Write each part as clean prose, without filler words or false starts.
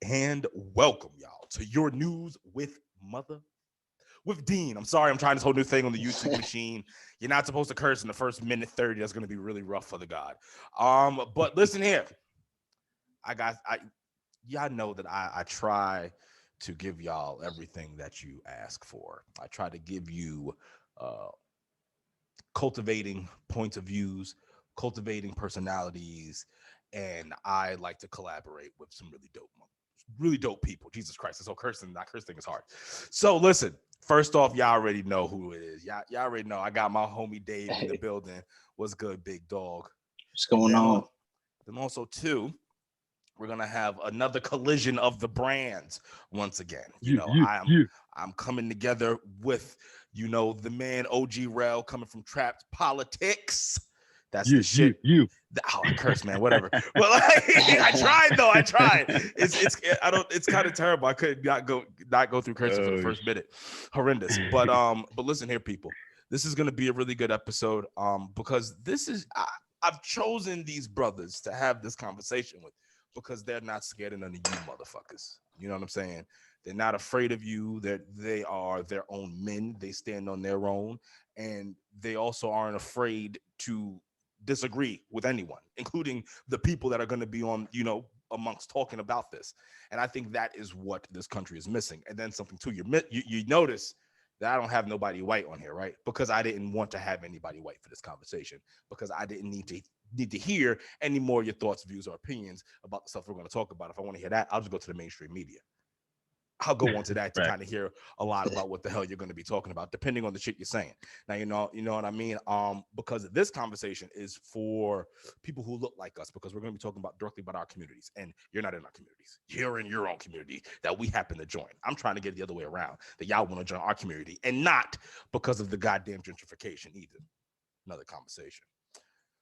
And welcome y'all to your news with Dean. I'm sorry, I'm trying this whole new thing on the YouTube machine. You're not supposed to curse in the first minute 30. That's going to be really rough for the god. But listen here, I y'all know that I try to give y'all everything that you ask for. I try to give you uh cultivating points of views, cultivating personalities, and I like to collaborate with some really dope people. Jesus Christ, this whole cursing, not cursing is hard. So listen, first off, y'all already know who it is. Y'all already know I got my homie Dave in the Hey, building. What's good, big dog? what's And going on? then also too, we're gonna have another collision of the brands once again. You You, know, you, I'm you, I'm coming together with the man OG Rell coming from Trapped Politics. That's the you, you, shit. you. Oh, I curse, man. Whatever. But like, I tried though. I tried. I don't. It's kind of terrible. I could not go through cursing for the Oh, first minute. Horrendous. But listen here, people. This is gonna be a really good episode. Because I've chosen these brothers to have this conversation with because they're not scared of none of you motherfuckers. You know what I'm saying? They're not afraid of you. They are their own men. They stand on their own, and they also aren't afraid to disagree with anyone, including the people that are going to be on, amongst talking about this. And I think that is what this country is missing. And then something too, you notice that I don't have nobody white on here, right? Because I didn't want to have anybody white for this conversation because I didn't need to hear any more of your thoughts, views, or opinions about the stuff we're going to talk about. If I want to hear that, I'll just go to the mainstream media. I'll go on to that to right. kind of hear a lot about what the hell you're going to be talking about, depending on the shit you're saying. Now, you know what I mean? Because this conversation is for people who look like us, because we're going to be talking about directly about our communities, and you're not in our communities. You're in your own community that we happen to join. I'm trying to get it the other way around, that y'all want to join our community, and not because of the goddamn gentrification either. Another conversation.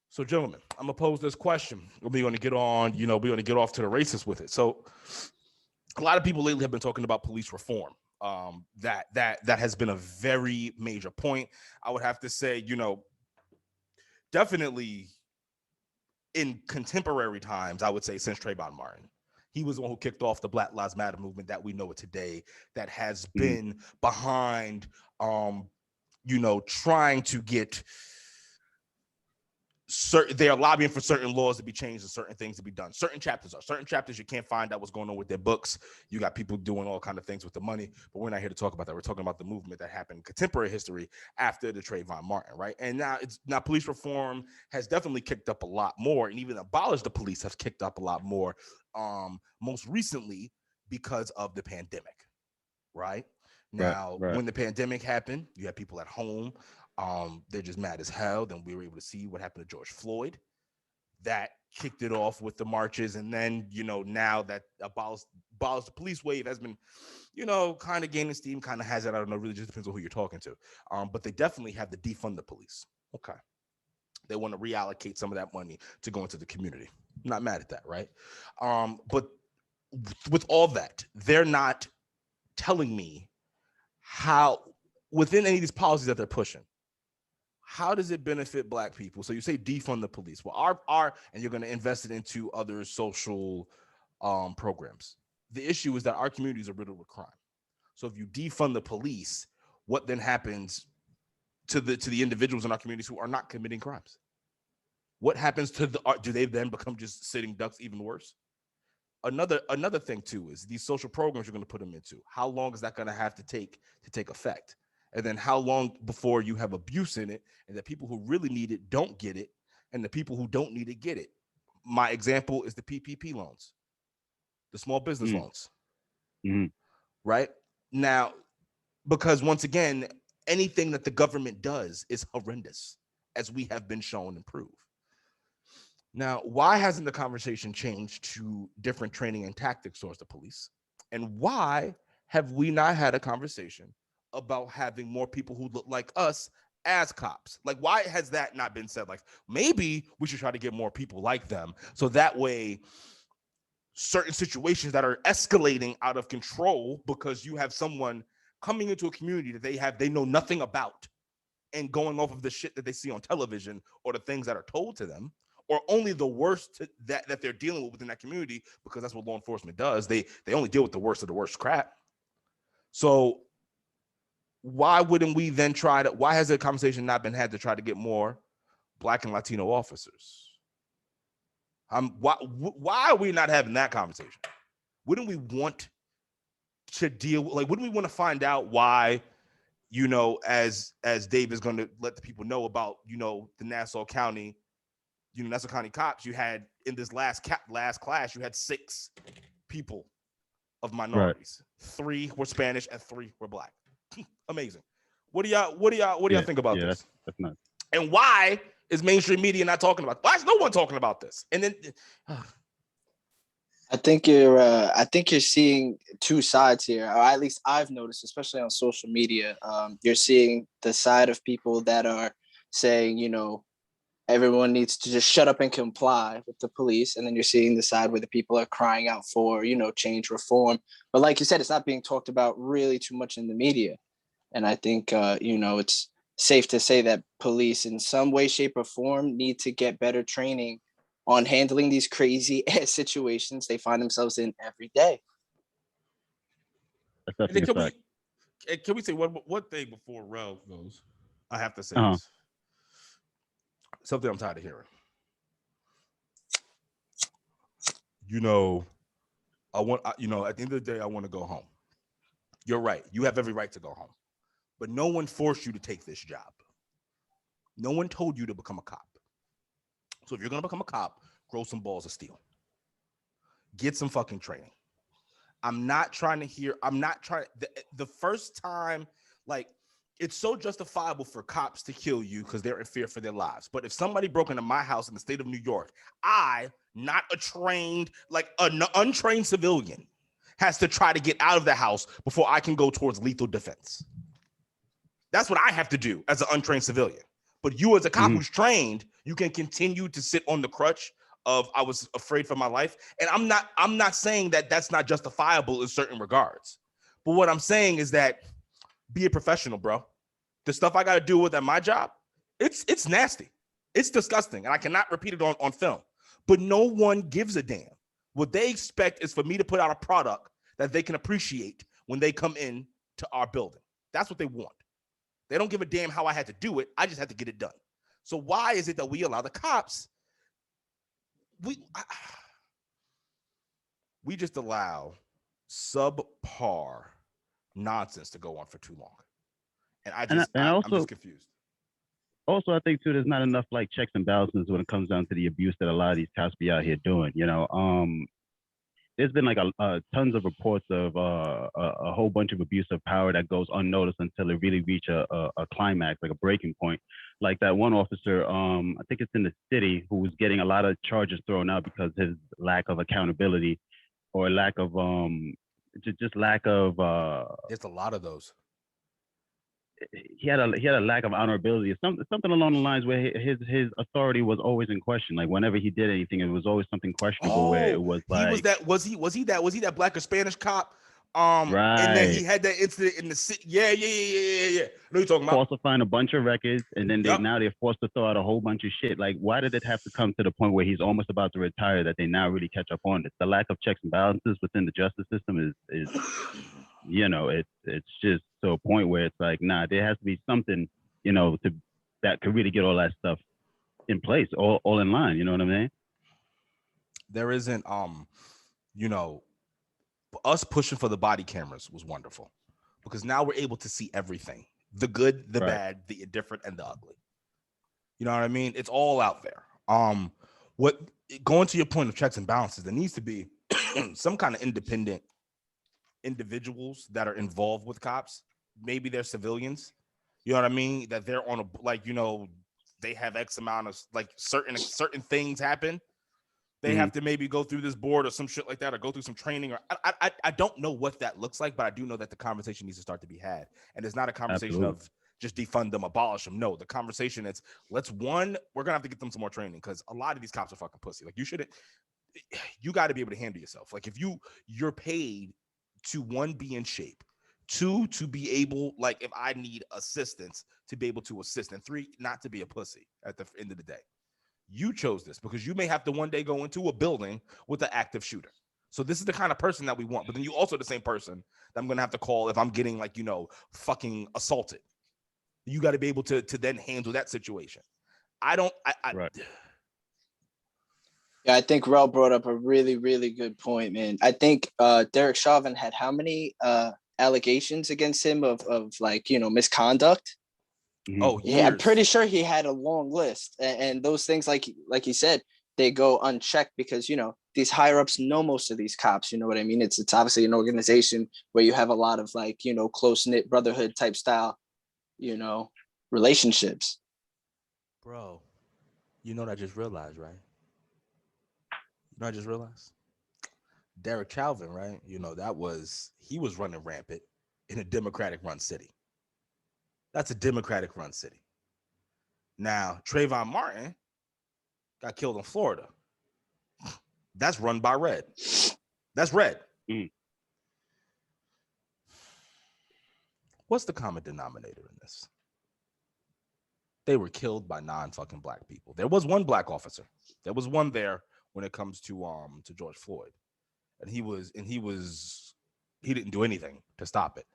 So, gentlemen, I'm gonna pose this question. We're gonna get on, we're gonna get off to the races with it. So, a lot of people lately have been talking about police reform. That has been a very major point. I would have to say, definitely in contemporary times, I would say since Trayvon Martin. He was the one who kicked off the Black Lives Matter movement that we know it today, that has Mm, been behind, trying to get they are lobbying for certain laws to be changed and certain things to be done. Certain chapters you can't find out what's going on with their books. You got people doing all kind of things with the money, but we're not here to talk about that. We're talking about the movement that happened in contemporary history after the Trayvon Martin, right? And now police reform has definitely kicked up a lot more, and even abolished the police has kicked up a lot more. Most recently because of the pandemic, right? right, Now, right. when the pandemic happened, you had people at home. They're just mad as hell. Then we were able to see what happened to George Floyd. That kicked it off with the marches, and then now that abolished the police wave has been, kind of gaining steam. Kind of has it. I don't know. Really, just depends on who you're talking to. But they definitely have to defund the police. Okay, they want to reallocate some of that money to go into the community. I'm not mad at that, right? But with all that, they're not telling me how within any of these policies that they're pushing, how does it benefit black people? So you say defund the police. Well, our and you're going to invest it into other social programs. The issue is that our communities are riddled with crime. So if you defund the police, what then happens to the individuals in our communities who are not committing crimes? What happens to do they then become just sitting ducks even worse? Another thing too is these social programs you're going to put them into. How long is that going to have to take effect? And then how long before you have abuse in it, and the people who really need it don't get it, and the people who don't need it get it? My example is the PPP loans, the small business Mm, loans, mm, right? Now, because once again, anything that the government does is horrendous, as we have been shown and proved. Now, why hasn't the conversation changed to different training and tactics towards the police? And why have we not had a conversation about having more people who look like us as cops? Like, why has that not been said? Like, maybe we should try to get more people like them, so that way certain situations that are escalating out of control because you have someone coming into a community that they know nothing about, and going off of the shit that they see on television or the things that are told to them, or only the worst that they're dealing with within that community, because that's what law enforcement does. They only deal with the worst of the worst crap. So why wouldn't we then try to? Why has the conversation not been had to try to get more Black and Latino officers? Why are we not having that conversation? Wouldn't we want to deal? Like, wouldn't we want to find out why? As Dave is going to let the people know about, the Nassau County cops, you had in this last class, you had 6 people of minorities. Right. 3 were Spanish and 3 were Black. Amazing. What do y'all think about this? That's nice. And why is mainstream media not talking about? Why is no one talking about this? And then I think you're seeing 2 sides here, or at least I've noticed, especially on social media. You're seeing the side of people that are saying, everyone needs to just shut up and comply with the police, and then you're seeing the side where the people are crying out for, change, reform. But like you said, it's not being talked about really too much in the media, and I think it's safe to say that police, in some way, shape, or form, need to get better training on handling these crazy ass situations they find themselves in every day. That's definitely a fact. Can we say one thing before Rell goes? I have to say this. Something I'm tired of hearing. At the end of the day, I want to go home. You're right. You have every right to go home. But no one forced you to take this job. No one told you to become a cop. So if you're going to become a cop, grow some balls of steel. Get some fucking training. The first time, like, it's so justifiable for cops to kill you because they're in fear for their lives. But if somebody broke into my house in the state of New York, not a trained, like an untrained civilian, has to try to get out of the house before I can go towards lethal defense. That's what I have to do as an untrained civilian. But you, as a cop who's trained, you can continue to sit on the crutch of I was afraid for my life. And I'm not saying that that's not justifiable in certain regards. But what I'm saying is that be a professional, bro. The stuff I got to deal with at my job, it's nasty. It's disgusting. And I cannot repeat it on film. But no one gives a damn. What they expect is for me to put out a product that they can appreciate when they come in to our building. That's what they want. They don't give a damn how I had to do it. I just had to get it done. So why is it that we allow the cops? We just allow subpar nonsense to go on for too long. And I'm just confused. Also, I think too, there's not enough like checks and balances when it comes down to the abuse that a lot of these cops be out here doing. There's been like tons of reports of a whole bunch of abuse of power that goes unnoticed until it really reach a climax, like a breaking point. Like that one officer, I think it's in the city, who was getting a lot of charges thrown out because his lack of accountability or lack of just lack of. There's a lot of those. He had a lack of honorability, something along the lines where his authority was always in question. Like whenever he did anything, it was always something questionable. Where it was like was he that Black or Spanish cop? Right. And then he had that incident in the city. Yeah. What are you talking about? Falsifying a bunch of records, and then now they're forced to throw out a whole bunch of shit. Like, why did it have to come to the point where he's almost about to retire that they now really catch up on it? The lack of checks and balances within the justice system is it's just to a point where it's like, nah, there has to be something, that could really get all that stuff in place, all in line. You know what I mean? There isn't, us pushing for the body cameras was wonderful because now we're able to see everything, the good, the bad, the indifferent, and the ugly. You know what I mean? It's all out there. Going to your point of checks and balances, there needs to be some kind of independent individuals that are involved with cops. Maybe they're civilians. You know what I mean? That they're on they have X amount of certain things happen. They have to maybe go through this board or some shit like that, or go through some training. Or I don't know what that looks like, but I do know that the conversation needs to start to be had. And it's not a conversation of just defund them, abolish them. No, the conversation is we're gonna have to get them some more training because a lot of these cops are fucking pussy. Like you got to be able to handle yourself. Like if you're paid to, 1, be in shape, 2, to be able, like if I need assistance, to be able to assist, and 3, not to be a pussy at the end of the day. You chose this because you may have to one day go into a building with an active shooter. So this is the kind of person that we want. But then you also the same person that I'm gonna have to call if I'm getting like, fucking assaulted. You got to be able to then handle that situation. I don't. Right. Yeah, I think Rel brought up a really, really good point, man. I think Derek Chauvin had how many allegations against him of like, misconduct? Mhm. Oh, Yeah, I'm pretty years. sure he had a long list, and those things, like he said, they go unchecked because these higher ups know most of these cops. You know what I mean? It's obviously an organization where you have a lot of like close knit brotherhood type style, you know, relationships. Bro, you know what I just realized, right? You know what I just realized? Derek Chauvin, right? He was running rampant in a Democratic run city. That's a Democratic run city. Now, Trayvon Martin got killed in Florida. That's run by red. That's red. Mm. What's the common denominator in this? They were killed by non-fucking black people. There was one black officer. There was one there when it comes to George Floyd. And he didn't do anything to stop it.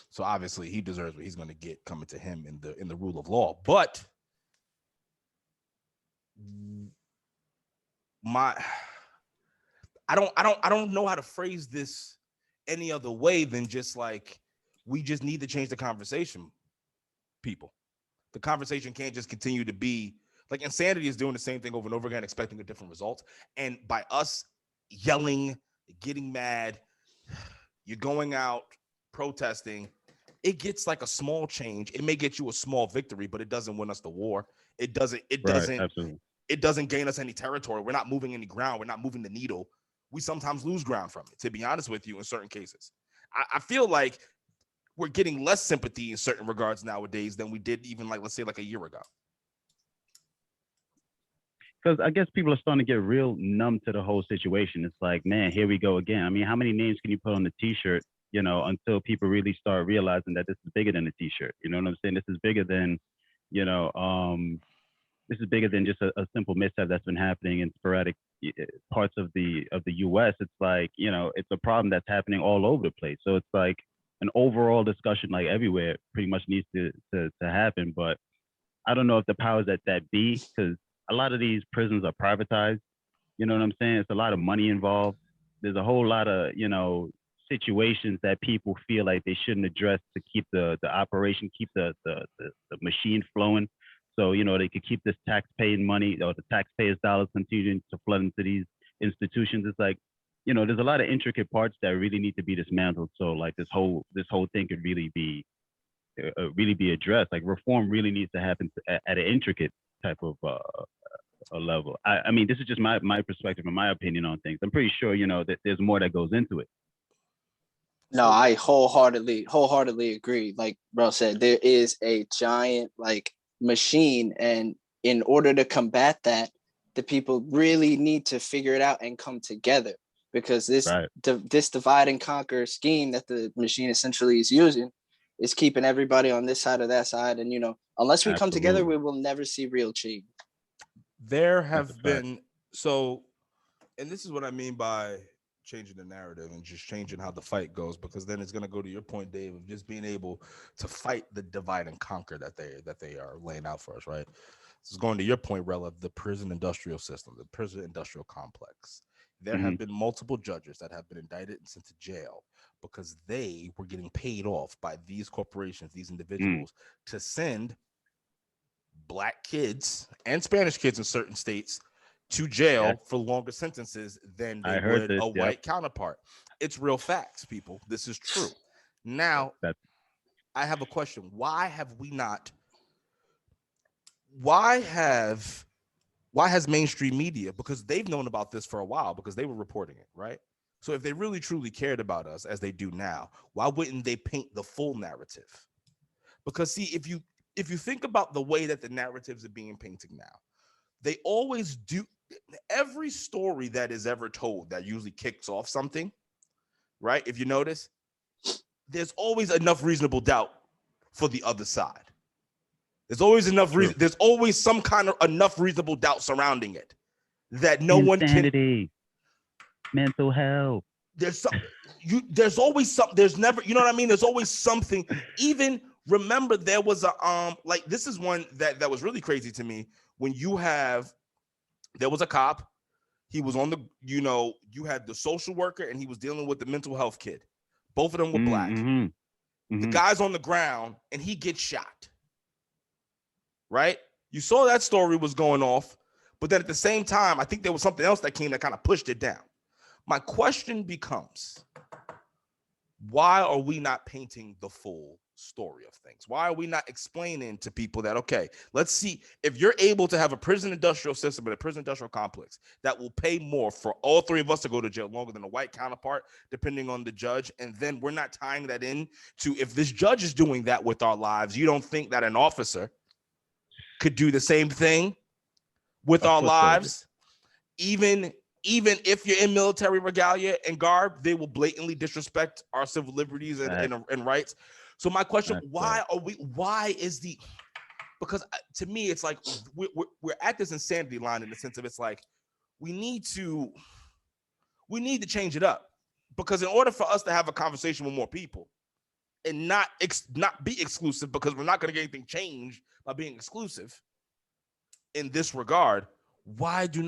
So obviously he deserves what he's going to get coming to him in the rule of law. But my I don't know how to phrase this any other way than just like we just need to change the conversation, people. The conversation can't just continue to be like insanity is doing the same thing over and over again, expecting a different result. And by us yelling, getting mad, you're going out protesting, it gets like a small change. It may get you a small victory, but it doesn't win us the war. It doesn't, it Right. doesn't, Absolutely. it doesn't gain us any territory. We're not moving any ground. We're not moving the needle. We sometimes lose ground from it, to be honest with you, in certain cases. I feel like we're getting less sympathy in certain regards nowadays than we did even like, let's say like a year ago. Because I guess people are starting to get real numb to the whole situation. It's like, man, here we go again. I mean, how many names can you put on the T-shirt, until people really start realizing that this is bigger than a T-shirt? You know what I'm saying? This is bigger than, you know, this is bigger than just a simple mishap that's been happening in sporadic parts of the U.S. It's like, it's a problem that's happening all over the place. So it's like an overall discussion, like everywhere, pretty much needs to happen. But I don't know if the powers that be, because a lot of these prisons are privatized. You know what I'm saying? It's a lot of money involved. There's a whole lot of situations that people feel like they shouldn't address to keep the operation, keep the machine flowing. So they could keep this tax-paying money or the taxpayers' dollars continuing to flood into these institutions. It's like, there's a lot of intricate parts that really need to be dismantled. So like this whole thing could really be addressed. Like reform really needs to happen at an intricate type of a level. I mean, this is just my perspective and my opinion on things. I'm pretty sure that there's more that goes into it. No, I wholeheartedly agree. Like bro said, there is a giant like machine, and in order to combat that, the people really need to figure it out and come together, because Right. this divide and conquer scheme that the machine essentially is using is keeping everybody on this side or that side, and unless we come together, Absolutely. we will never see real change. There That's a have fact. been and this is what I mean by changing the narrative and just changing how the fight goes, because then it's going to go to your point, Dave, of just being able to fight the divide and conquer that they are laying out for us, right? This is going to your point, Rel, of the prison industrial system, the prison industrial complex. There Hmm. have been multiple judges that have been indicted and sent to jail because they were getting paid off by these corporations, these Mm. individuals, to send black kids and Spanish kids in certain states to Yeah, jail for longer sentences than they I heard would this. a Yep. white counterpart. It's real facts, people. This is true. Now, That. I have a question. Why has mainstream media, because they've known about this for a while because they were reporting it, right? So if they really truly cared about us as they do now, why wouldn't they paint the full narrative? Because see, if you think about the way that the narratives are being painted now, they always do. Every story that is ever told that usually kicks off something, right? If you notice, there's always enough reasonable doubt for the other side. There's always enough True. reason. There's always some kind of enough reasonable doubt surrounding it that no one can. Insanity, mental health. There's some. There's always something. There's never. You know what I mean? There's always something. Even remember, there was a like this is one that was really crazy to me. When there was a cop. He was on the. You had the social worker and he was dealing with the mental health kid. Both of them were black. The guy's on the ground and he gets shot. Right? You saw that story was going off, but then at the same time, I think there was something else that came that kind of pushed it down. My question becomes, why are we not painting the full story of things? Why are we not explaining to people that, okay, let's see if you're able to have a prison industrial system and a prison industrial complex that will pay more for all three of us to go to jail longer than a white counterpart, depending on the judge. And then we're not tying that in to if this judge is doing that with our lives, you don't think that an officer could do the same thing with our lives, even if you're in military regalia and garb, they will blatantly disrespect our civil liberties and rights. So my question, because to me, it's like we're at this insanity line in the sense of it's like, we need to change it up, because in order for us to have a conversation with more people and not be exclusive, because we're not going to get anything changed by being exclusive in this regard, why do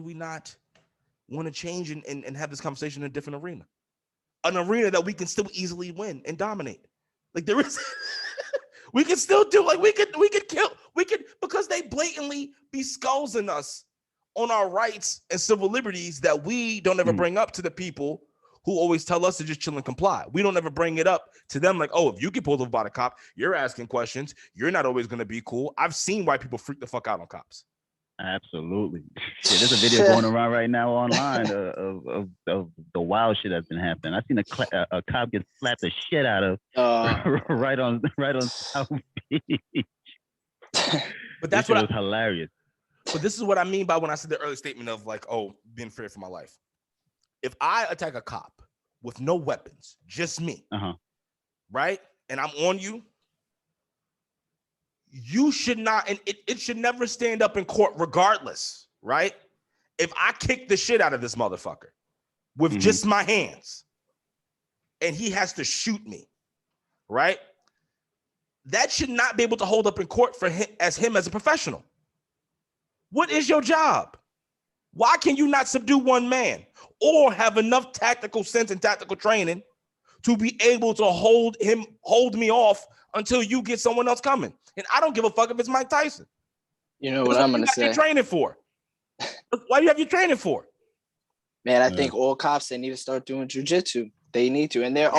we not want to change and have this conversation in a different arena, an arena that we can still easily win and dominate? Like there is, we can still do, like we could kill, because they blatantly be skulls us on our rights and civil liberties that we don't ever bring up to the people who always tell us to just chill and comply. We don't ever bring it up to them like, oh, if you get pulled over by the cop, you're asking questions. You're not always going to be cool. I've seen white people freak the fuck out on cops. Absolutely. Yeah, there's a video going around right now online of the wild shit that's been happening. I seen a cop get slapped the shit out of right on South Beach. But that's what was hilarious. But this is what I mean by when I said the early statement of like, oh, being feared for my life. If I attack a cop with no weapons, just me, right, and I'm on you, you should not, and it should never stand up in court regardless, right? If I kick the shit out of this motherfucker with just my hands and he has to shoot me, right? That should not be able to hold up in court for him as a professional. What is your job? Why can you not subdue one man or have enough tactical sense and tactical training to be able to hold me off until you get someone else coming? And I don't give a fuck if it's Mike Tyson. You know what I'm going to say? Your training for? Why do you have your training for? Man, I think all cops, they need to start doing jujitsu. They need to. And there's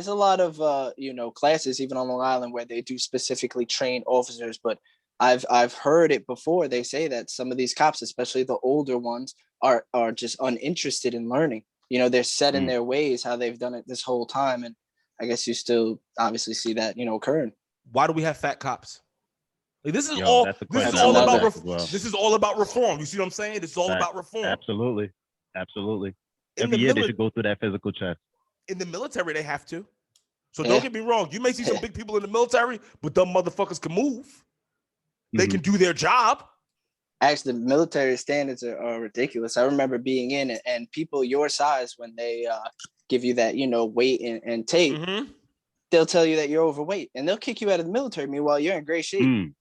a lot of classes even on Long Island where they do specifically train officers, but I've heard it before. They say that some of these cops, especially the older ones, are just uninterested in learning. They're set in their ways, how they've done it this whole time. And I guess you still obviously see that, occurring. Why do we have fat cops? Like, this is all about reform. You see what I'm saying? This is all about reform. Absolutely. Every year they should go through that physical check. In the military, they have to. So don't get me wrong. You may see some big people in the military, but them motherfuckers can move. They can do their job. Actually, the military standards are ridiculous. I remember being in it, and people your size, when they give you that, weight and tape, they'll tell you that you're overweight, and they'll kick you out of the military. Meanwhile, you're in great shape.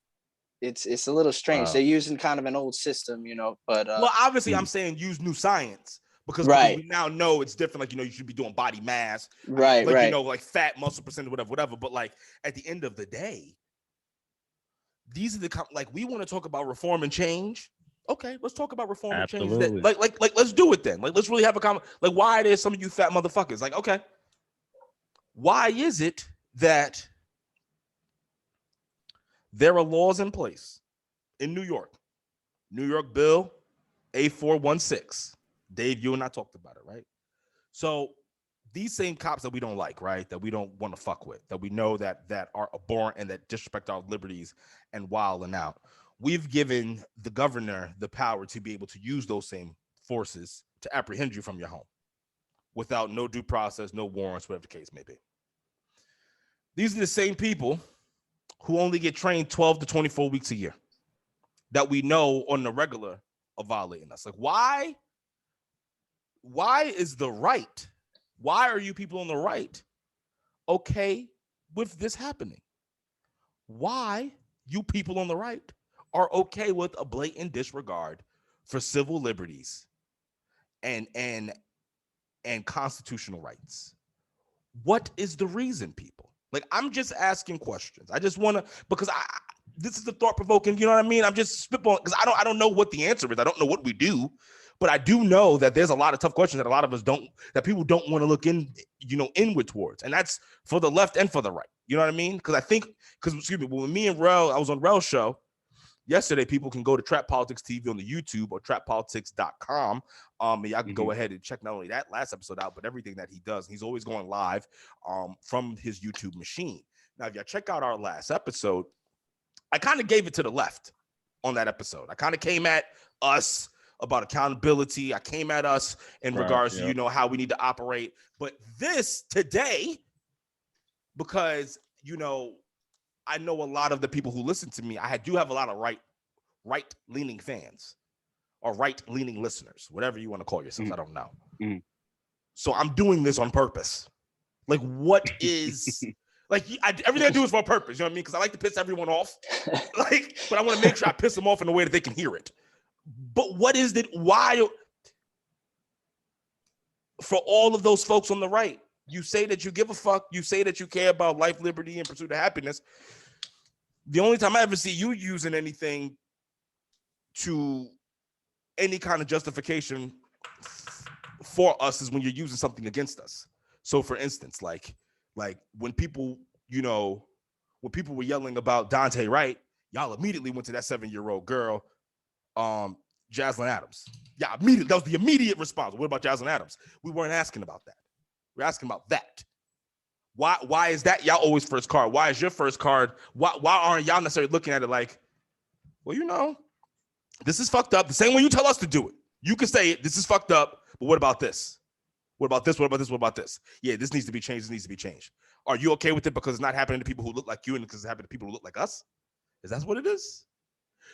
It's a little strange. Wow. They're using kind of an old system, but well, obviously, I'm saying use new science because we now know it's different. Like, you should be doing body mass, right? Like fat muscle percentage, whatever. But like at the end of the day, these are we want to talk about reform and change. Okay, let's talk about reform and change. Like let's do it then. Like, let's really have a comment. Like, why are there some of you fat motherfuckers? Like, okay, why is it that there are laws in place in New York Bill A416? Dave, you and I talked about it, right? So these same cops that we don't like, right, that we don't want to fuck with, that we know that are abhorrent and that disrespect our liberties and wild and out, we've given the governor the power to be able to use those same forces to apprehend you from your home without no due process, no warrants, whatever the case may be. These are the same people who only get trained 12 to 24 weeks a year that we know on the regular are violating us. Like, why is the right? Why are you people on the right okay with this happening? Why you people on the right are okay with a blatant disregard for civil liberties and constitutional rights? What is the reason, people? Like, I'm just asking questions. I just want to, because this is the thought provoking. You know what I mean? I'm just spitballing because I don't know what the answer is. I don't know what we do, but I do know that there's a lot of tough questions that a lot of us don't, that people don't want to look in, inward towards, and that's for the left and for the right. You know what I mean? Because excuse me, when me and Rell, I was on Rell's show yesterday. People can go to Trap Politics TV on the YouTube or trappolitics.com. And y'all can go ahead and check not only that last episode out, but everything that he does. He's always going live from his YouTube machine. Now, if y'all check out our last episode, I kind of gave it to the left on that episode. I kind of came at us about accountability. I came at us in regards to, how we need to operate. But this today, because, I know a lot of the people who listen to me, I do have a lot of right-leaning fans or right-leaning listeners, whatever you want to call yourselves. I don't know. So I'm doing this on purpose. Like, what is... Like, everything I do is for a purpose, you know what I mean? Because I like to piss everyone off. But I want to make sure I piss them off in a way that they can hear it. But what is it? Why? For all of those folks on the right, you say that you give a fuck. You say that you care about life, liberty, and pursuit of happiness. The only time I ever see you using anything to any kind of justification for us is when you're using something against us. So, for instance, like when people, when people were yelling about Dante Wright, y'all immediately went to that 7-year-old girl, Jaslyn Adams. Yeah, immediately. That was the immediate response. What about Jaslyn Adams? We weren't asking about that. We're asking about that. Why is that y'all always first card? Why is your first card? Why aren't y'all necessarily looking at it like, well, this is fucked up. The same way you tell us to do it. You can say it, this is fucked up, but what about this? What about this? What about this? What about this? Yeah, this needs to be changed. This needs to be changed. Are you okay with it because it's not happening to people who look like you and because it's happening to people who look like us? Is that what it is?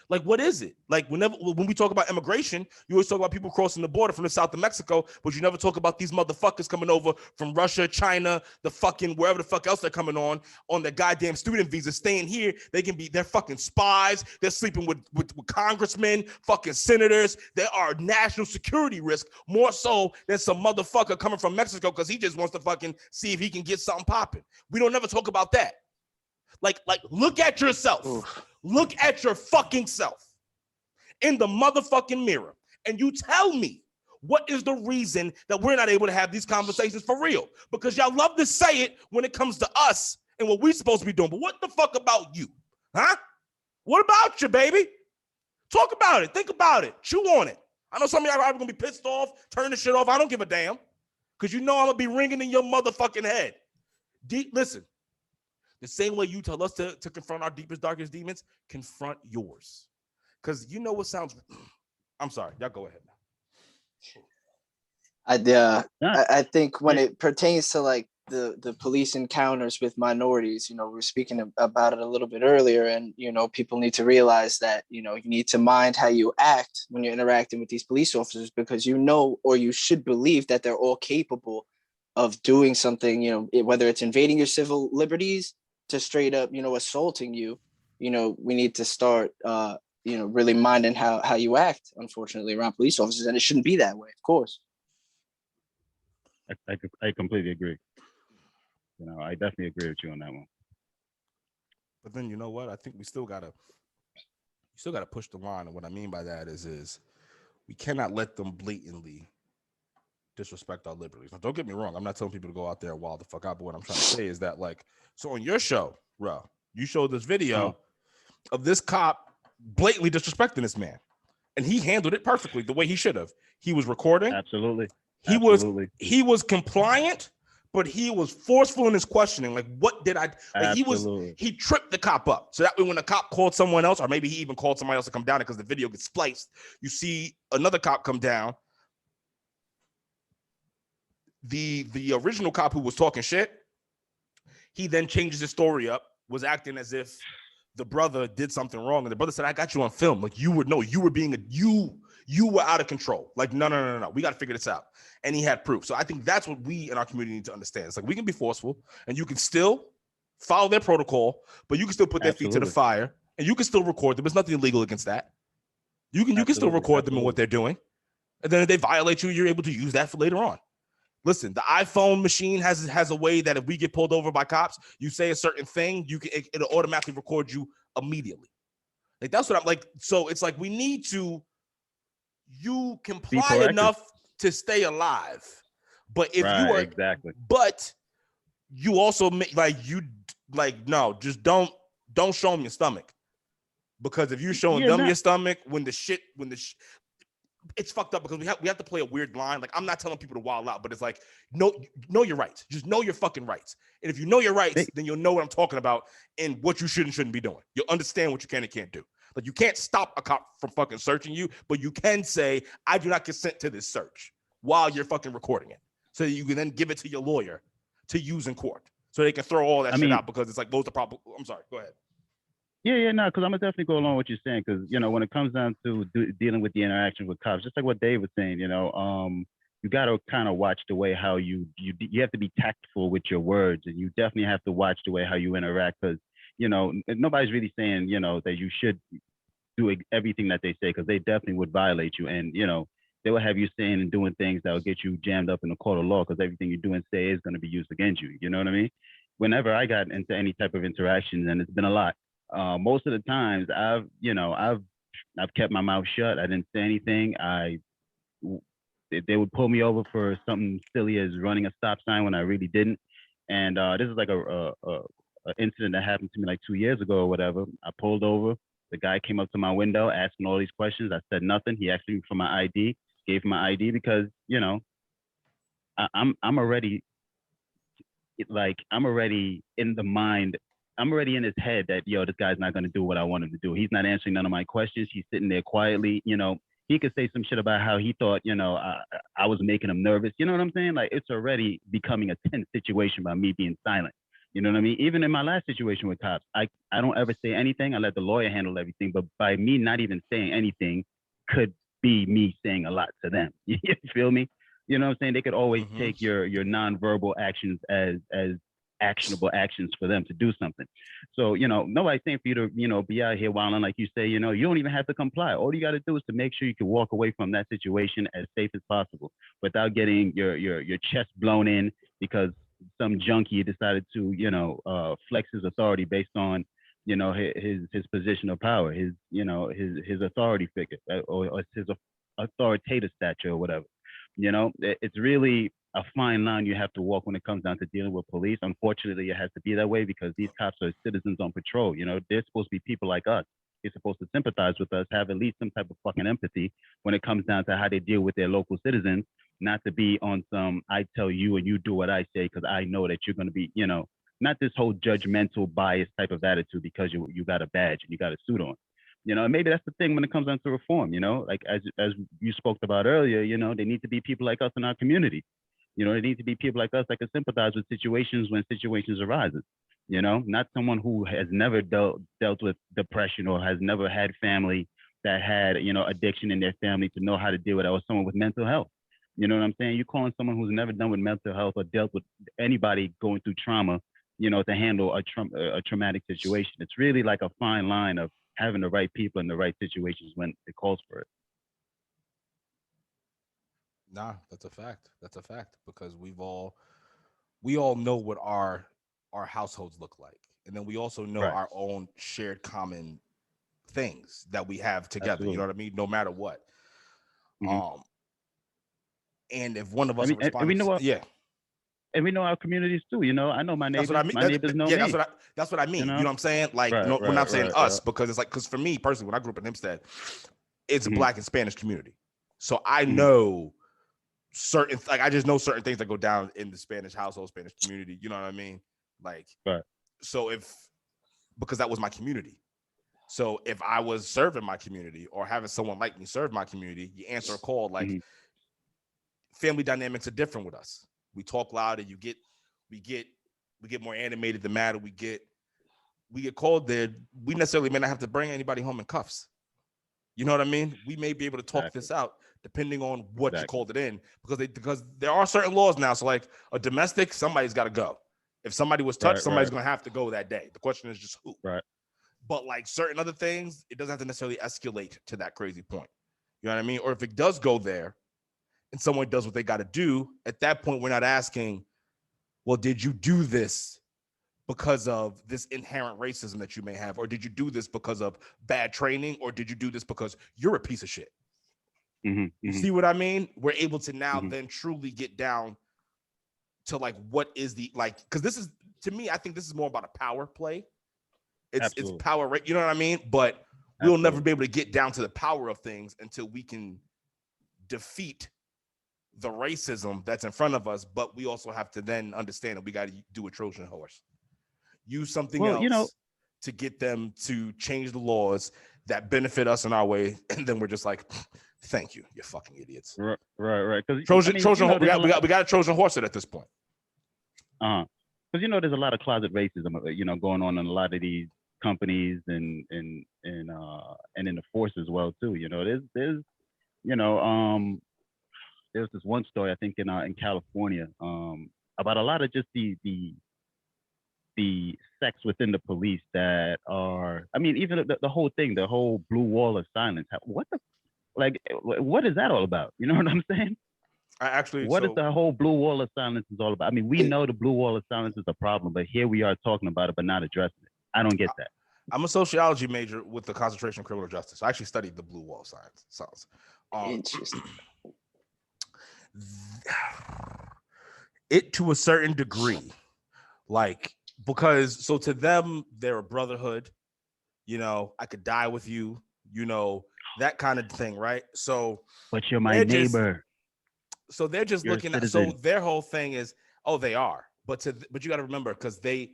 Like, what is it? Like, when we talk about immigration, you always talk about people crossing the border from the south of Mexico, but you never talk about these motherfuckers coming over from Russia, China, the fucking wherever the fuck else they're coming on their goddamn student visa, staying here. They're fucking spies. They're sleeping with congressmen, fucking senators. They are national security risk more so than some motherfucker coming from Mexico because he just wants to fucking see if he can get something popping. We don't never talk about that. Like, look at yourself. Oof. Look at your fucking self in the motherfucking mirror and you tell me what is the reason that we're not able to have these conversations for real? Because y'all love to say it when it comes to us and what we're supposed to be doing. But what the fuck about you? Huh? What about you, baby? Talk about it. Think about it. Chew on it. I know some of y'all are going to be pissed off, turn the shit off. I don't give a damn. Because I'm going to be ringing in your motherfucking head. Listen. The same way you tell us to confront our deepest, darkest demons, confront yours. Because you know what sounds... I'm sorry. Y'all go ahead now. I think when it pertains to like the police encounters with minorities, we were speaking about it a little bit earlier, and people need to realize that you need to mind how you act when you're interacting with these police officers, because or you should believe that they're all capable of doing something, whether it's invading your civil liberties to straight up, assaulting you. We need to start really minding how you act, unfortunately, around police officers, and it shouldn't be that way, of course. I completely agree. I definitely agree with you on that one. But then you know what? I think we still gotta push the line. And what I mean by that is we cannot let them blatantly disrespect our liberties. Now, don't get me wrong. I'm not telling people to go out there and wild the fuck out. But what I'm trying to say is that, so on your show, Rell, you showed this video of this cop blatantly disrespecting this man. And he handled it perfectly the way he should have. He was recording. Absolutely. He was compliant, but he was forceful in his questioning. Like, what did I... Like, he tripped the cop up. So that way when the cop called someone else, or maybe he even called somebody else to come down because the video gets spliced, you see another cop come down. The original cop who was talking shit, he then changes his story up was acting as if the brother did something wrong, and the brother said, "I got you on film. Like you would know you were being you were out of control. Like no. We got to figure this out." And he had proof. So I think that's what we in our community need to understand. It's like we can be forceful, and you can still follow their protocol, but you can still put their feet to the fire, and you can still record them. There's nothing illegal against that. You can still record them in what they're doing, and then if they violate you, you're able to use that for later on. Listen, the iPhone machine has a way that if we get pulled over by cops, you say a certain thing, it'll automatically record you immediately. Like that's what I'm like. So it's like we need to you comply enough to stay alive, but if you are but you also make no, just don't show them your stomach, because if you're showing them your stomach it's fucked up, because we have to play a weird line. Like, I'm not telling people to wild out, but it's like, know your rights. Just know your fucking rights. And if you know your rights, then you'll know what I'm talking about and what you should and shouldn't be doing. You'll understand what you can and can't do. Like, you can't stop a cop from fucking searching you, but you can say, I do not consent to this search while you're fucking recording it. So that you can then give it to your lawyer to use in court. So they can throw all that shit out, because it's like, those are probably, I'm sorry, go ahead. Yeah, no, because I'm gonna definitely go along with what you're saying, because when it comes down to dealing with the interaction with cops, just like what Dave was saying, you gotta kind of watch the way how you have to be tactful with your words, and you definitely have to watch the way how you interact, because nobody's really saying that you should do everything that they say, because they definitely would violate you, and they will have you saying and doing things that will get you jammed up in the court of law, because everything you do and say is going to be used against you. You know what I mean? Whenever I got into any type of interaction, and it's been a lot. Most of the times I've kept my mouth shut. I didn't say anything. They would pull me over for something silly as running a stop sign when I really didn't. And this is like a incident that happened to me like 2 years ago or whatever. I pulled over. The guy came up to my window asking all these questions. I said nothing. He asked me for my ID. Gave him my ID because I'm already I'm already in the mind. I'm already in his head that, this guy's not going to do what I want him to do. He's not answering none of my questions. He's sitting there quietly. He could say some shit about how he thought, I was making him nervous. You know what I'm saying? Like, it's already becoming a tense situation by me being silent. You know what I mean? Even in my last situation with cops, I don't ever say anything. I let the lawyer handle everything. But by me not even saying anything could be me saying a lot to them. You feel me? You know what I'm saying? They could always take your nonverbal actions as actionable actions for them to do something. So, nobody's saying for you to, be out here wilding, like you say, you don't even have to comply. All you got to do is to make sure you can walk away from that situation as safe as possible without getting your chest blown in because some junkie decided to, flex his authority based on, his position of power, his authority figure or his authoritative stature or whatever. It's really a fine line you have to walk when it comes down to dealing with police. Unfortunately, it has to be that way because these cops are citizens on patrol. They're supposed to be people like us. They're supposed to sympathize with us, have at least some type of fucking empathy when it comes down to how they deal with their local citizens, not to be on some, I tell you and you do what I say because I know that you're going to be, not this whole judgmental bias type of attitude because you got a badge and you got a suit on. And maybe that's the thing when it comes down to reform, like as you spoke about earlier, they need to be people like us in our community. There need to be people like us that can sympathize with situations when situations arises. Not someone who has never dealt with depression or has never had family that had, addiction in their family to know how to deal with it, or someone with mental health. You know what I'm saying? You're calling someone who's never done with mental health or dealt with anybody going through trauma, to handle a traumatic situation. It's really like a fine line of having the right people in the right situations when it calls for it. Nah, that's a fact. That's a fact because we all know what our households look like, and then we also know our own shared common things that we have together. Absolutely. You know what I mean? No matter what. Mm-hmm. And if one of us responds, and we know our communities too. I know my neighbors. My neighbors know me. That's what I mean. You know what I'm saying? Like, we're not saying us because it's like because for me personally, when I grew up in Hempstead, it's a Black and Spanish community, so I know certain I just know certain things that go down in the Spanish household, Spanish community. You know what I mean? Like, so because that was my community. So if I was serving my community or having someone like me serve my community, you answer a call. Like, family dynamics are different with us. We talk louder. We get more animated the madder we get. we get called there, we necessarily may not have to bring anybody home in cuffs. You know what I mean? We may be able to talk Exactly. this out depending on what you Exactly. called it in, because there are certain laws now. So like a domestic, somebody's got to go. If somebody was touched, Right. somebody's Right. gonna have to go that day. The question is just who. Right. But like certain other things, it doesn't have to necessarily escalate to that crazy point. You know what I mean? Or if it does go there and someone does what they got to do, at that point, we're not asking, well, did you do this because of this inherent racism that you may have? Or did you do this because of bad training? Or did you do this because you're a piece of shit? Mm-hmm. You Mm-hmm. see what I mean? We're able to now Mm-hmm. then truly get down to like what is the like, because this is, to me, I think this is more about a power play. It's Absolutely. power, right? You know what I mean? But we'll never Absolutely. be able to get down to the power of things until we can defeat the racism that's in front of us. But we also have to then understand that we got to do a Trojan horse, use something Well, else to get them to change the laws that benefit us in our way, and then we're just like, thank you, you fucking idiots. right. Right. Because Trojan, we got a Trojan horse at this point. Because there's a lot of closet racism, going on in a lot of these companies and in the force as well too. There's you know there's this one story I think in California about a lot of just the sex within the police that are, I mean, even the whole thing, the whole blue wall of silence. What is that all about? You know what I'm saying? What is the whole blue wall of silence is all about? I mean, we know the blue wall of silence is a problem, but here we are talking about it, but not addressing it. I don't get that. I'm a sociology major with the concentration in criminal justice. I actually studied the blue wall of silence. Interesting. It to a certain degree, like, because so to them, they're a brotherhood. I could die with you, that kind of thing, right? So, but you're my neighbor. So they're just You're looking at, so their whole thing is, oh, they are, but you got to remember, because they,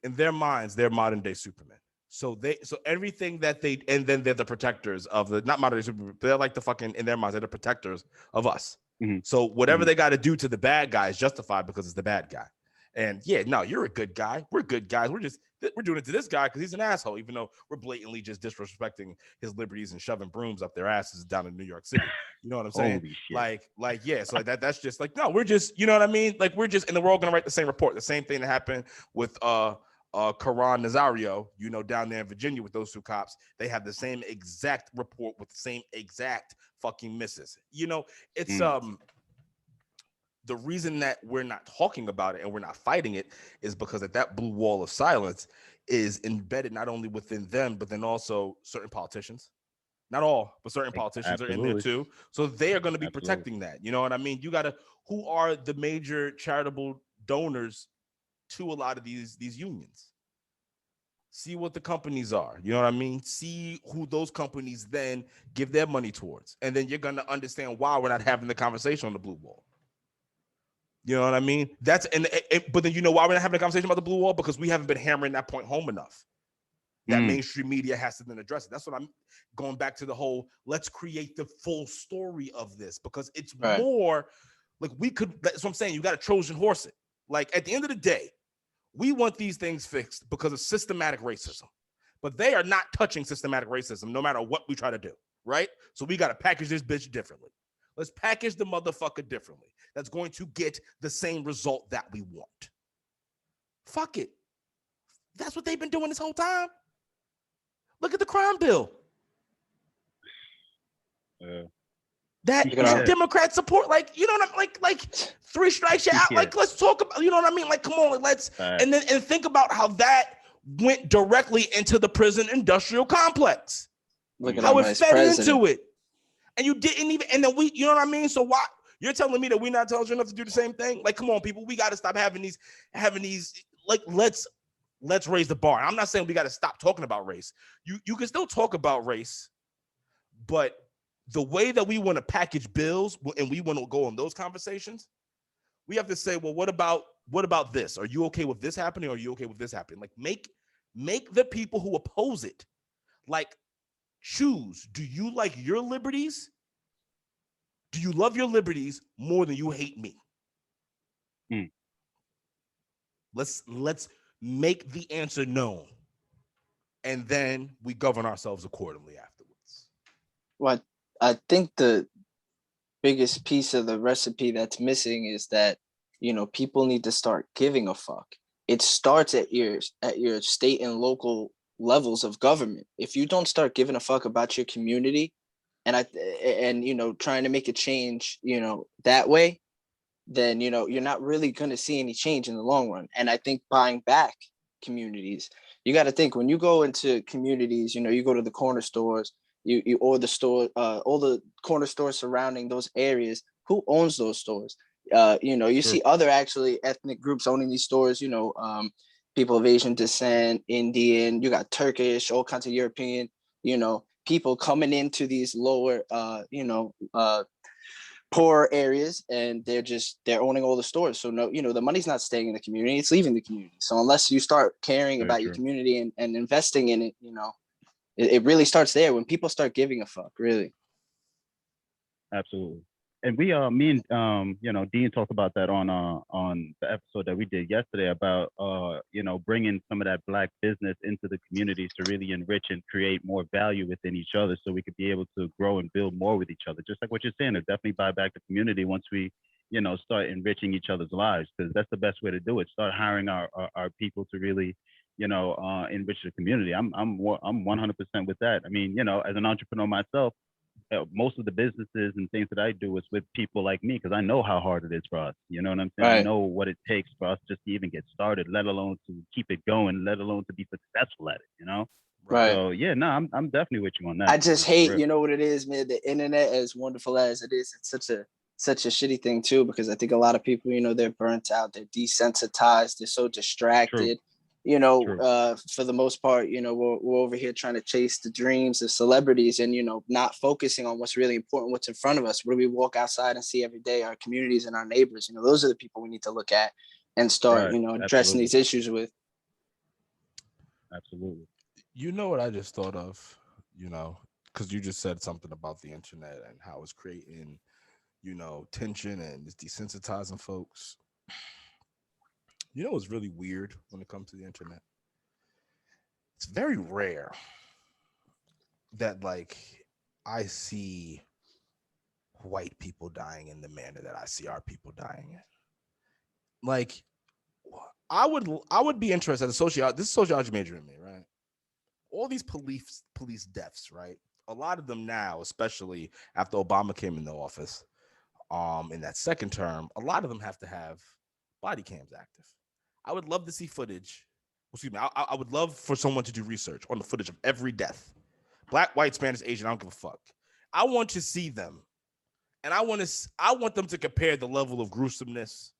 in their minds, they're modern day Superman. So everything that they, and then they're the protectors of the, not modern day Superman, they're like the fucking, in their minds, they're the protectors of us. Mm-hmm. So whatever they got to do to the bad guy is justified because it's the bad guy. And yeah, no, you're a good guy. We're good guys. We're doing it to this guy because he's an asshole, even though we're blatantly just disrespecting his liberties and shoving brooms up their asses down in New York City. You know what I'm saying? Holy shit. Like, yeah. So that's just like, no, we're just, you know what I mean? Like, we're just, and then we're all gonna write the same report. The same thing that happened with Karan Nazario, down there in Virginia with those two cops. They have the same exact report with the same exact fucking misses. It's the reason that we're not talking about it and we're not fighting it is because that blue wall of silence is embedded not only within them, but then also certain politicians. Not all, but certain politicians are in there too. So they are going to be protecting that. You know what I mean? Who are the major charitable donors to a lot of these unions? See what the companies are. You know what I mean? See who those companies then give their money towards. And then you're going to understand why we're not having the conversation on the blue wall. You know what I mean? But then why we're not having a conversation about the blue wall? Because we haven't been hammering that point home enough. That mainstream media has to then address it. That's what I'm going back to the whole, let's create the full story of this, because it's more like that's what I'm saying. You got to Trojan horse it. Like, at the end of the day, we want these things fixed because of systematic racism, but they are not touching systematic racism no matter what we try to do, right? So we got to package this bitch differently. Let's package the motherfucker differently. That's going to get the same result that we want. Fuck it. That's what they've been doing this whole time. Look at the crime bill. That Democrats support, like, you know what I mean? Like 3 strikes you out. Like, let's talk about, you know what I mean? Like, come on, let's, and think about how that went directly into the prison industrial complex. Look at how it fed president. into it. And you didn't even, and then you know what I mean? So why, you're telling me that we're not intelligent enough to do the same thing? Like, come on, people, we got to stop having these, like, let's raise the bar. I'm not saying we got to stop talking about race. You can still talk about race, but the way that we want to package bills and we want to go on those conversations, we have to say, well, what about this? Are you okay with this happening? Or are you okay with this happening? Like, make the people who oppose it, like, choose. Do you like your liberties? Do you love your liberties more than you hate me? Let's make the answer known, and then we govern ourselves accordingly afterwards. Well, I think the biggest piece of the recipe that's missing is that, people need to start giving a fuck. It starts at your state and local levels of government. If you don't start giving a fuck about your community, and trying to make a change, that way, then you're not really going to see any change in the long run. And I think buying back communities, you got to think, when you go into communities, you go to the corner stores, you or the store, all the corner stores surrounding those areas. Who owns those stores? You see other actually ethnic groups owning these stores. People of Asian descent, Indian. You got Turkish, all kinds of European. People coming into these lower, poor areas, and they're owning all the stores. So no, the money's not staying in the community; it's leaving the community. So unless you start caring about your community and investing in it, it really starts there when people start giving a fuck, really. Absolutely. And we me and Dean talked about that on the episode that we did yesterday about bringing some of that Black business into the communities to really enrich and create more value within each other, so we could be able to grow and build more with each other. Just like what you're saying, to definitely buy back the community once we start enriching each other's lives, because that's the best way to do it. Start hiring our people to really enrich the community. I'm 100% with that. I mean, as an entrepreneur myself, most of the businesses and things that I do is with people like me, because I know how hard it is for us. You know what I'm saying? Right. I know what it takes for us just to even get started, let alone to keep it going, let alone to be successful at it. Right. So yeah, no, I'm definitely with you on that. I just hate, what it is, man. The internet, as wonderful as it is, it's such a shitty thing too, because I think a lot of people, they're burnt out, they're desensitized, they're so distracted. True. For the most part, we're over here trying to chase the dreams of celebrities and, not focusing on what's really important, what's in front of us. What do we walk outside and see every day? Our communities and our neighbors, those are the people we need to look at and start, addressing Absolutely. these issues with. Absolutely. You know what I just thought of, because you just said something about the internet and how it's creating, tension and it's desensitizing folks. What's really weird when it comes to the internet? It's very rare that I see white people dying in the manner that I see our people dying. I would be interested as this is sociology major in me, right? All these police deaths, right? A lot of them now, especially after Obama came into office, in that second term, a lot of them have to have body cams active. I would love to see footage. Excuse me. I would love for someone to do research on the footage of every death. Black, white, Spanish, Asian, I don't give a fuck. I want to see them. And I want them to compare the level of gruesomeness,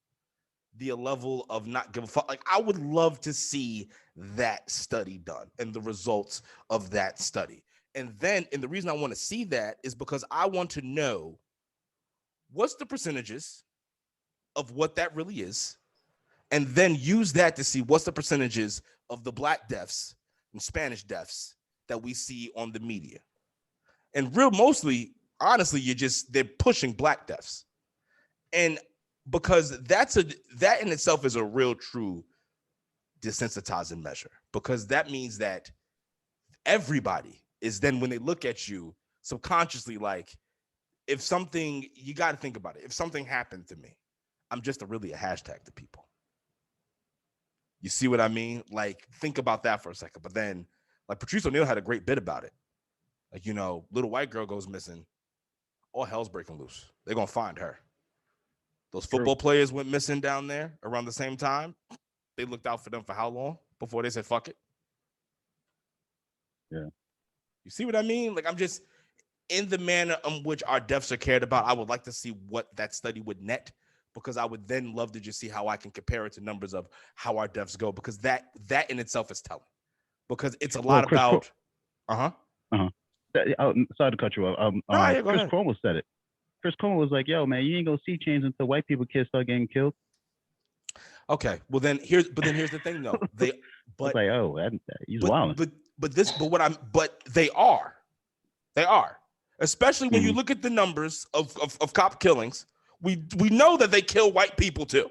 the level of not give a fuck. I would love to see that study done and the results of that study. And the reason I want to see that is because I want to know what's the percentages of what that really is, and then use that to see what's the percentages of the Black deaths and Spanish deaths that we see on the media. And mostly, honestly, they're pushing Black deaths. And because that in itself is a real true desensitizing measure, because that means that everybody is then, when they look at you subconsciously, if something, you got to think about it. If something happened to me, I'm just really a hashtag to people. You see what I mean? Think about that for a second. But then, Patrice O'Neal had a great bit about it. Little white girl goes missing, all hell's breaking loose. They're going to find her. Those football players went missing down there around the same time. They looked out for them for how long before they said, fuck it? Yeah. You see what I mean? I'm just, in the manner in which our deaths are cared about, I would like to see what that study would net, because I would then love to just see how I can compare it to numbers of how our deaths go, because that in itself is telling. Because it's a lot about... Sorry to cut you off. Chris Cuomo said it. Chris Cuomo was like, yo, man, you ain't gonna see change until white people kids start getting killed. Okay, well then here's the thing though. He's wild. But they are, especially when you look at the numbers of cop killings. We know that they kill white people too,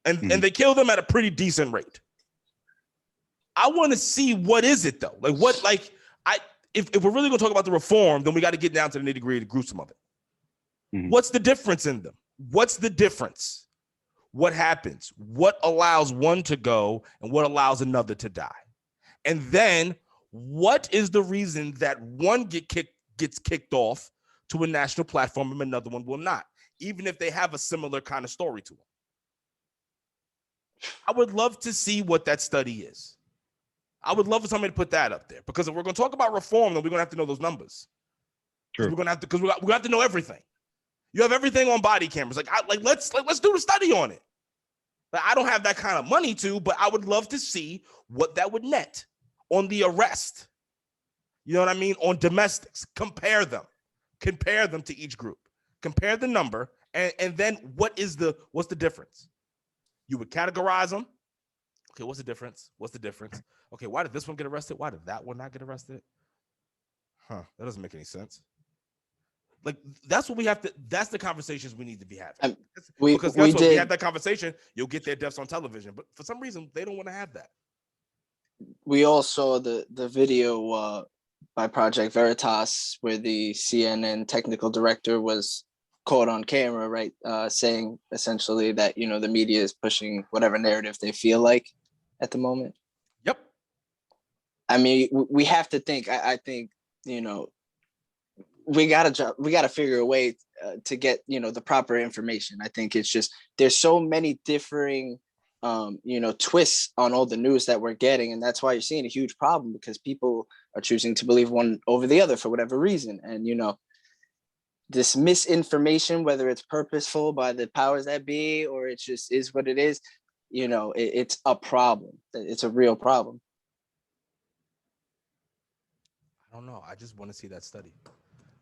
and they kill them at a pretty decent rate. I want to see what is it though. Like what? Like if we're really gonna talk about the reform, then we got to get down to the nitty gritty, the gruesome of it. Mhm. What's the difference in them? What's the difference? What happens? What allows one to go and what allows another to die? And then what is the reason that one gets kicked off to a national platform and another one will not, even if they have a similar kind of story to them? I would love to see what that study is. I would love for somebody to put that up there, because if we're going to talk about reform, then we're going to have to know those numbers. True. We're going to have to, because we have to know everything. You have everything on body cameras. Let's do the study on it. But I don't have that kind of money to, but I would love to see what that would net on the arrest. You know what I mean? On domestics, compare them to each group, compare the number, and then what's the difference? You would categorize them. Okay, what's the difference? Okay, why did this one get arrested? Why did that one not get arrested? That doesn't make any sense. Like, that's what we have to, that's the conversations we need to be having. Because if we have that conversation, you'll get their deaths on television. But for some reason, they don't want to have that. We all saw the video by Project Veritas where the CNN technical director was caught on camera, right, saying essentially that, the media is pushing whatever narrative they feel like at the moment. Yep. I mean, we have to think. I think, we gotta figure a way to get the proper information. I think it's just there's so many differing twists on all the news that we're getting, and that's why you're seeing a huge problem, because people are choosing to believe one over the other for whatever reason. And this misinformation, whether it's purposeful by the powers that be or it just is what it is, it's a problem. It's a real problem. I don't know. I just want to see that study.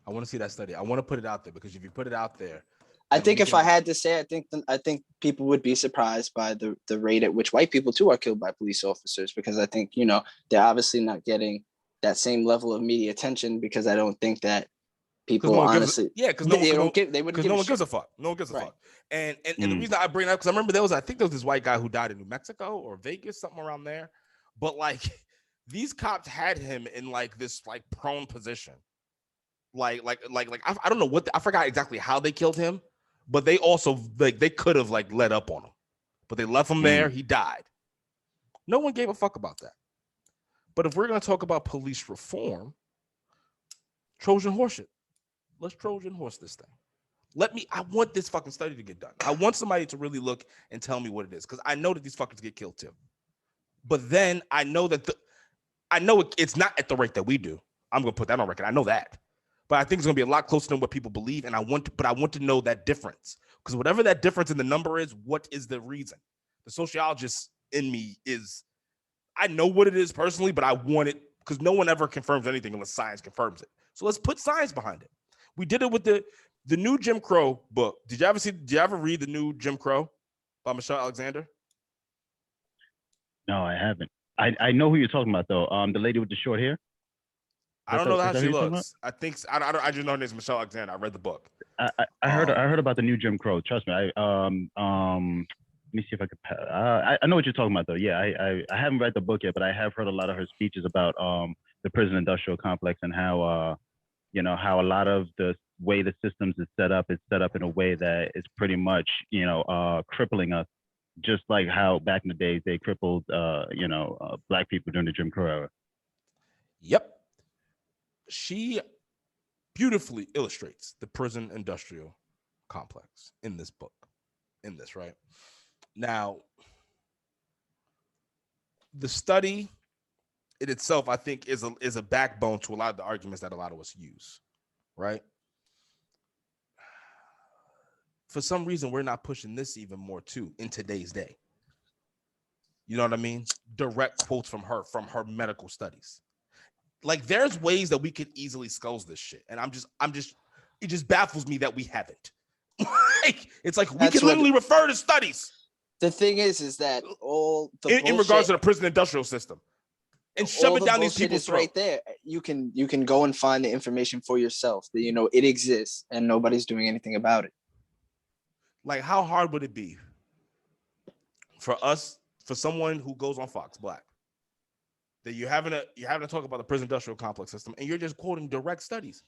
I want to put it out there, because if you put it out there, I think if I had to say, I think people would be surprised by the rate at which white people too are killed by police officers, because I think, they're obviously not getting that same level of media attention, because I don't think that people honestly, because no one gives a fuck. And the reason I bring it up, because I remember I think there was this white guy who died in New Mexico or Vegas, something around there. But like, these cops had him in like this like prone position. I don't know I forgot exactly how they killed him, but they also they could have like let up on him, but they left him there. He died. No one gave a fuck about that. But if we're going to talk about police reform, Trojan horse it. Let's Trojan horse this thing. I want this fucking study to get done. I want somebody to really look and tell me what it is, because I know that these fuckers get killed too. But then I know that it's not at the rate that we do. I'm going to put that on record. I know that. But I think it's going to be a lot closer than what people believe. And I want to know that difference, because whatever that difference in the number is, what is the reason? The sociologist in me I know what it is personally, but I want it, because no one ever confirms anything unless science confirms it. So let's put science behind it. We did it with the new Jim Crow book. Did you ever read the new Jim Crow by Michelle Alexander? No, I haven't. I know who you're talking about though. The lady with the short hair. I don't know how she looks. I think I just know her name's Michelle Alexander. I read the book. I heard about the new Jim Crow. Trust me. Let me see if I could. I know what you're talking about though. Yeah, I haven't read the book yet, but I have heard a lot of her speeches about the prison industrial complex and how how a lot of the way the systems is set up in a way that is pretty much crippling us, just like how back in the days they crippled black people during the Jim Crow era. Yep. She beautifully illustrates the prison industrial complex in this book. Right now, the study in itself, I think, is a backbone to a lot of the arguments that a lot of us use, right? For some reason, we're not pushing this even more too in today's day. You know what I mean? Direct quotes from her medical studies. Like, there's ways that we could easily skulls this shit, and it just baffles me that we haven't. It's like we can literally refer to studies. The thing is that all the in regards to the prison industrial system, and shove it down these people's throats. Right there. You can go and find the information for yourself. That it exists and nobody's doing anything about it. Like, how hard would it be for someone who goes on Fox, black, that you're having to talk about the prison industrial complex system, and you're just quoting direct studies.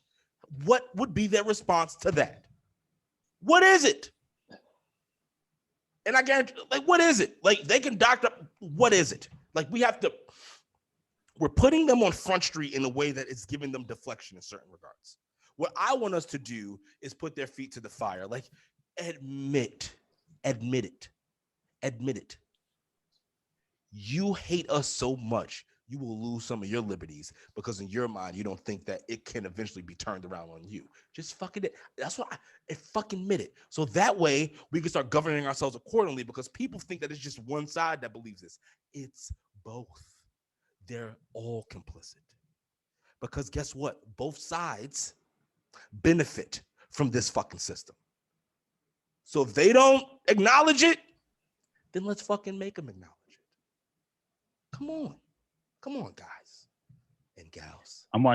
What would be their response to that? What is it? And I guarantee, like, what is it? Like, they can doctor. What is it? Like, we're putting them on Front Street in a way that is giving them deflection in certain regards. What I want us to do is put their feet to the fire. Like, admit it. You hate us so much, you will lose some of your liberties because in your mind, you don't think that it can eventually be turned around on you. Just fucking it. That's what I fucking admit it. So that way we can start governing ourselves accordingly, because people think that it's just one side that believes this. It's both. They're all complicit. Because guess what? Both sides benefit from this fucking system. So if they don't acknowledge it, then let's fucking make them acknowledge it. Come on, guys and gals. I'm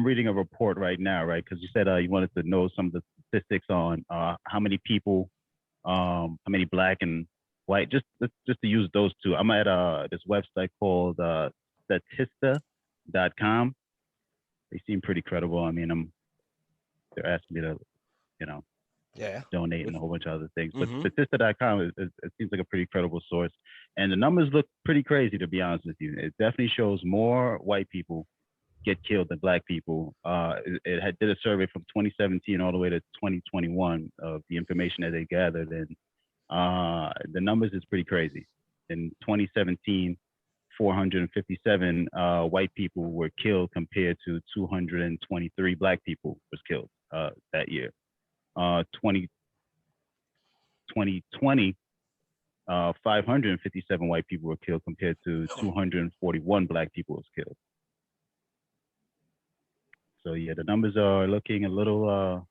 reading a report right now, right? Because you said you wanted to know some of the statistics on how many people, how many black and white, just to use those two. I'm at this website called Statista.com. They seem pretty credible. I mean, they're asking me to, donate and a whole bunch of other things. But Statista.com it seems like a pretty credible source. And the numbers look pretty crazy, to be honest with you. It definitely shows more white people get killed than black people. It did a survey from 2017 all the way to 2021 of the information that they gathered. And the numbers is pretty crazy. In 2017, 457 white people were killed compared to 223 black people was killed that year. 2020, 557 white people were killed compared to 241 black people was killed. So yeah, the numbers are looking a little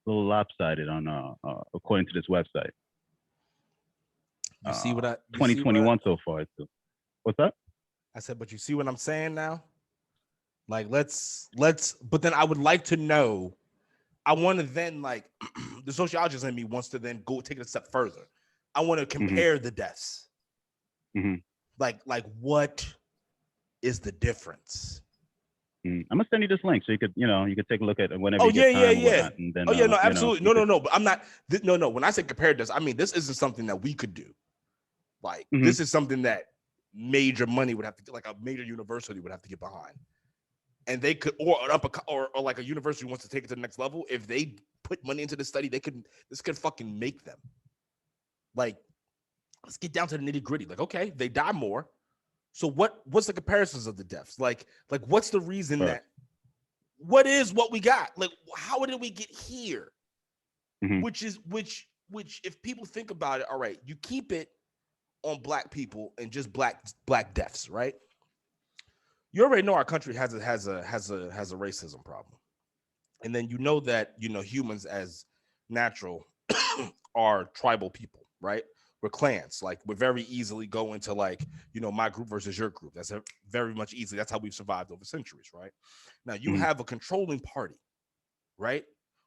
lopsided on according to this website. You see what 2021 so far too. What's up? I said, but you see what I'm saying now? Like, let's, but then I would like to know, I want to then, like, the sociologist in me wants to then go take it a step further. I want to compare the deaths. Like what is the difference? I'm gonna send you this link so you could take a look at it whenever you get time. Yeah. And then, no, absolutely. No. But I'm not. No. When I say compare this, I mean this isn't something that we could do. Like this is something that major money would have to, like a major university would have to get behind, and they could, or like a university wants to take it to the next level. If they put money into the study, this could fucking make them. Like, let's get down to the nitty gritty. Like, okay, they die more. So what's the comparisons of the deaths? Like what's the reason that what we got? Like, how did we get here? Which if people think about it, all right, you keep it on black people and just black deaths, right? You already know our country has a racism problem. And then you know that, humans as natural are tribal people, right? We're clans. Like, we're very easily go into like, my group versus your group. That's very much easy. That's how we've survived over centuries, right? Now you have a controlling party, right?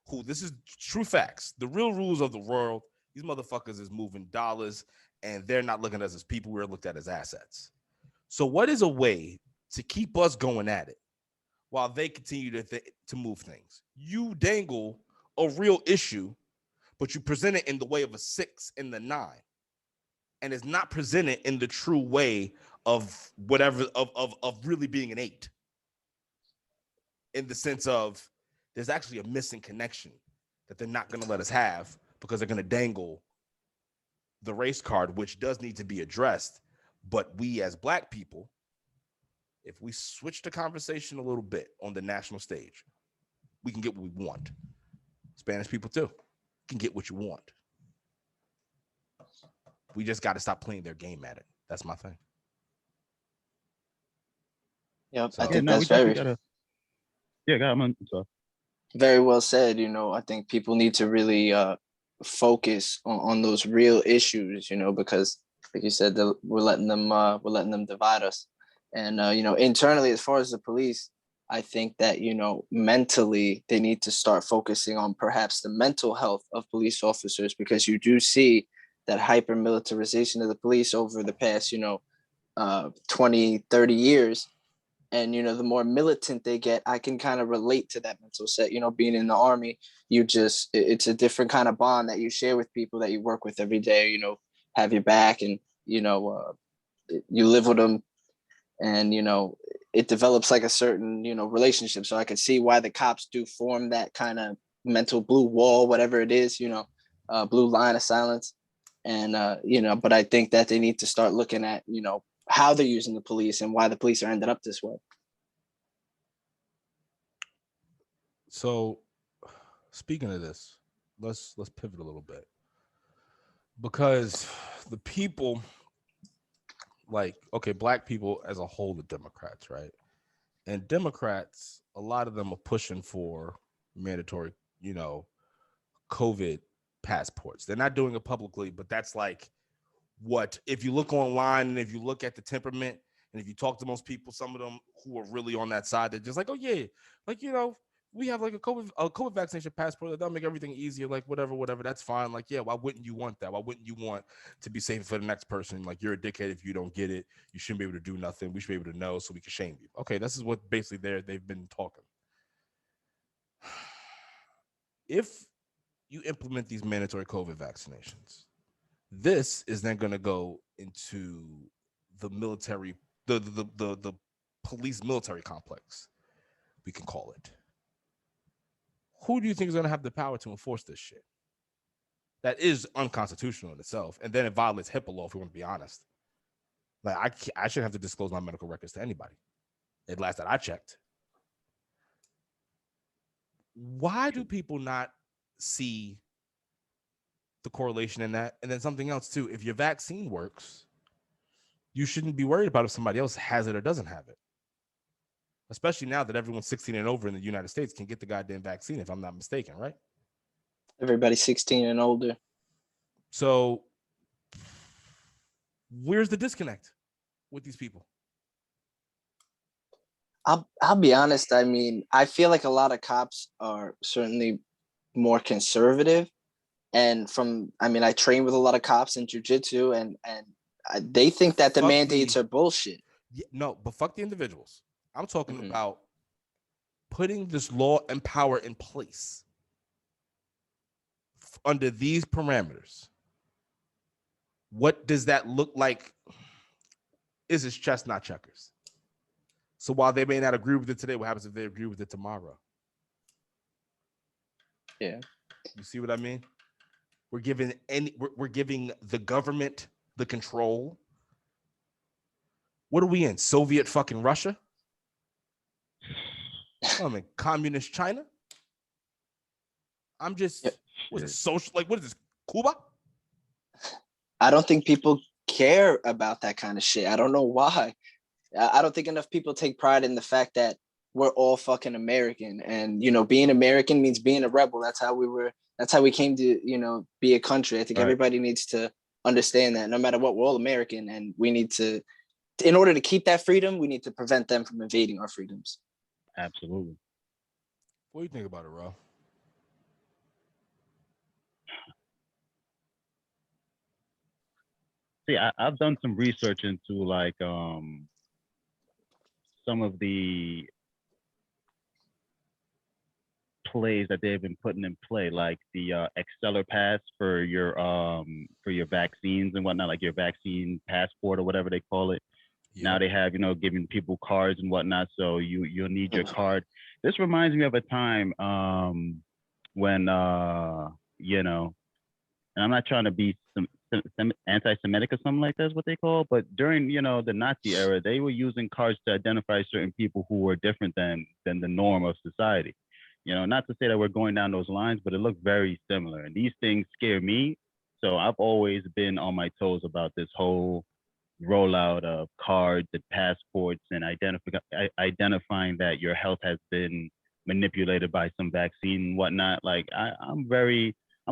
Who, this is true facts. The real rules of the world, these motherfuckers is moving dollars and they're not looking at us as people. We're looked at as assets. So what is a way to keep us going at it while they continue to move things? You dangle a real issue, but you present it in the way of a 6 and the 9. And it's not presented in the true way of whatever of really being an 8. In the sense of there's actually a missing connection that they're not going to let us have because they're going to dangle the race card, which does need to be addressed. But we as black people, if we switch the conversation a little bit on the national stage, we can get what we want. Spanish people too can get what you want. We just got to stop playing their game at it. That's my thing. Yep, so, I think that's very. I'm sorry. Very well said. I think people need to really focus on those real issues. Because, like you said, we're letting them divide us. And internally, as far as the police, I think that mentally they need to start focusing on perhaps the mental health of police officers, because you do see that hyper militarization of the police over the past 20, 30 years. And, the more militant they get, I can kind of relate to that mental set. Being in the army, it's a different kind of bond that you share with people that you work with every day, have your back, and, you live with them, and, it develops like a certain, relationship. So I could see why the cops do form that kind of mental blue wall, whatever it is, blue line of silence. And, but I think that they need to start looking at, how they're using the police and why the police are ended up this way. So, speaking of this, let's pivot a little bit, because the people, like, okay, black people as a whole, the Democrats, right? And Democrats, a lot of them are pushing for mandatory, COVID passports. They're not doing it publicly, but that's like what, if you look online and if you look at the temperament and if you talk to most people, some of them who are really on that side, they're just like, oh yeah, like, we have like a COVID vaccination passport that'll make everything easier, like whatever, that's fine. Like, yeah, why wouldn't you want that? Why wouldn't you want to be safe for the next person? Like, you're a dickhead if you don't get it. You shouldn't be able to do nothing. We should be able to know so we can shame you. Okay, this is what basically they've been talking. If you implement these mandatory COVID vaccinations, this is then going to go into the military, the police military complex, we can call it. Who do you think is going to have the power to enforce this shit? That is unconstitutional in itself, and then it violates HIPAA law. If we want to be honest, like I shouldn't have to disclose my medical records to anybody. At last that I checked. Why do people not see the correlation in that? And then something else too. If your vaccine works, you shouldn't be worried about if somebody else has it or doesn't have it. Especially now that everyone 16 and over in the United States can get the goddamn vaccine, if I'm not mistaken, right? Everybody 16 and older. So where's the disconnect with these people? I'll be honest. I mean, I feel like a lot of cops are certainly more conservative. And I train with a lot of cops in jujitsu, and they think that the mandates are bullshit. Yeah, no, but fuck the individuals. I'm talking about putting this law and power in place under these parameters. What does that look like? Is his chess not checkers? So while they may not agree with it today, what happens if they agree with it tomorrow? Yeah. You see what I mean? We're giving the government the control. What are we in? Soviet fucking Russia? I'm in communist China. I'm just what is social? Like, what is this? Cuba? I don't think people care about that kind of shit. I don't know why. I don't think enough people take pride in the fact that we're all fucking American, and being American means being a rebel. That's how we came to be a country. I think everybody needs to understand that no matter what, we're all American, and we need to, in order to keep that freedom, we need to prevent them from invading our freedoms. Absolutely. What do you think about it, Rell? See, I've done some research into like some of the plays that they've been putting in play, like the Exceller Pass for your vaccines and whatnot, like your vaccine passport or whatever they call it. Yeah. Now they have, giving people cards and whatnot, so you'll need your card. This reminds me of a time when and I'm not trying to be some anti-Semitic or something like that is what they call, but during the Nazi era, they were using cards to identify certain people who were different than the norm of society. Not to say that we're going down those lines, but it looked very similar. And these things scare me. So I've always been on my toes about this whole rollout of cards and passports and identifying that your health has been manipulated by some vaccine and whatnot. Like I'm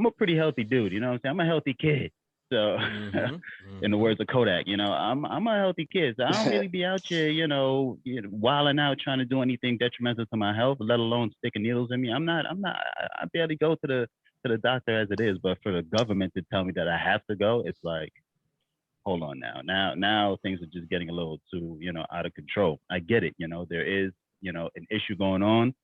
a pretty healthy dude, you know what I'm saying? I'm a healthy kid. So in the words of Kodak, I'm a healthy kid. So I don't really be out here, wilding out trying to do anything detrimental to my health, let alone sticking needles in me. I barely go to the doctor as it is, but for the government to tell me that I have to go, it's like, hold on now things are just getting a little too, out of control. I get it. There is, an issue going on.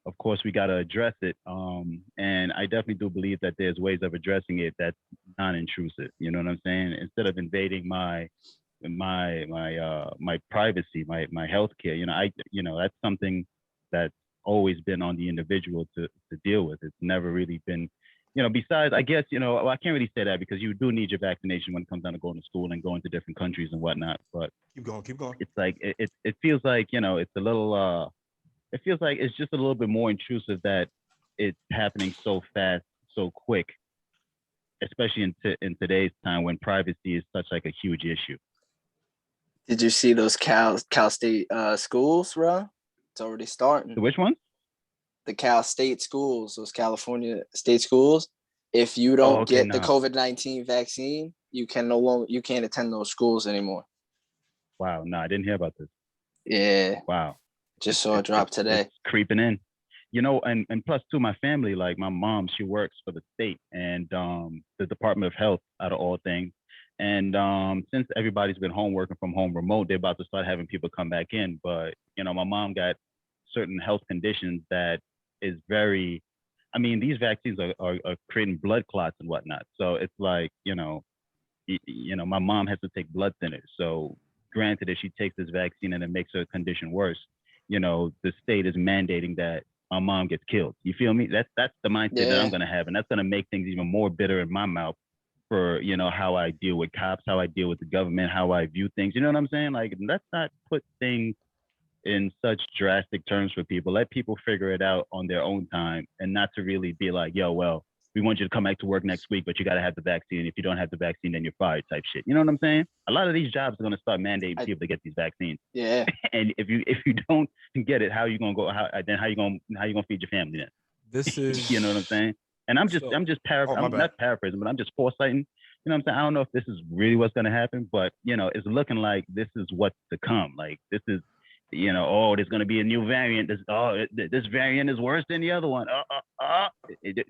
Of course, we got to address it. And I definitely do believe that there's ways of addressing it that's non-intrusive. You know what I'm saying? Instead of invading my privacy, my healthcare, that's something that's always been on the individual to deal with. It's never really been, besides, I guess, well, I can't really say that because you do need your vaccination when it comes down to going to school and going to different countries and whatnot. But keep going. it's like it feels like, it's a little it feels like it's just a little bit more intrusive that it's happening so fast, so quick, especially in today's time when privacy is such like a huge issue. Did you see those Cal State schools, bro? It's already starting. Which one? The Cal State schools, those California state schools. If you don't get the COVID-19 vaccine, you can't attend those schools anymore. Wow, no, I didn't hear about this. Yeah. Wow. Just saw it drop today. It's creeping in. And plus too, my family, like my mom, she works for the state and the Department of Health, out of all things. And since everybody's been home working from home remote, they're about to start having people come back in. But my mom got certain health conditions that is very, I mean, these vaccines are creating blood clots and whatnot. So it's like, my mom has to take blood thinners. So granted, if she takes this vaccine and it makes her condition worse, the state is mandating that my mom gets killed. You feel me? That's the mindset that I'm gonna have, and that's gonna make things even more bitter in my mouth for how I deal with cops, how I deal with the government, how I view things. You know what I'm saying? Like, let's not put things in such drastic terms for people. Let people figure it out on their own time, and not to really be like, yo, well, we want you to come back to work next week, but you got to have the vaccine. If you don't have the vaccine, then you're fired type shit. You know what I'm saying? A lot of these jobs are going to start mandating people to get these vaccines. Yeah. And if you don't get it, how are you going to go? How you going to feed your family then? This is, you know what I'm saying? And I'm just not paraphrasing, but I'm just foresighting. You know what I'm saying? I don't know if this is really what's going to happen, but it's looking like this is what's to come. Like this is, there's going to be a new variant. This variant is worse than the other one.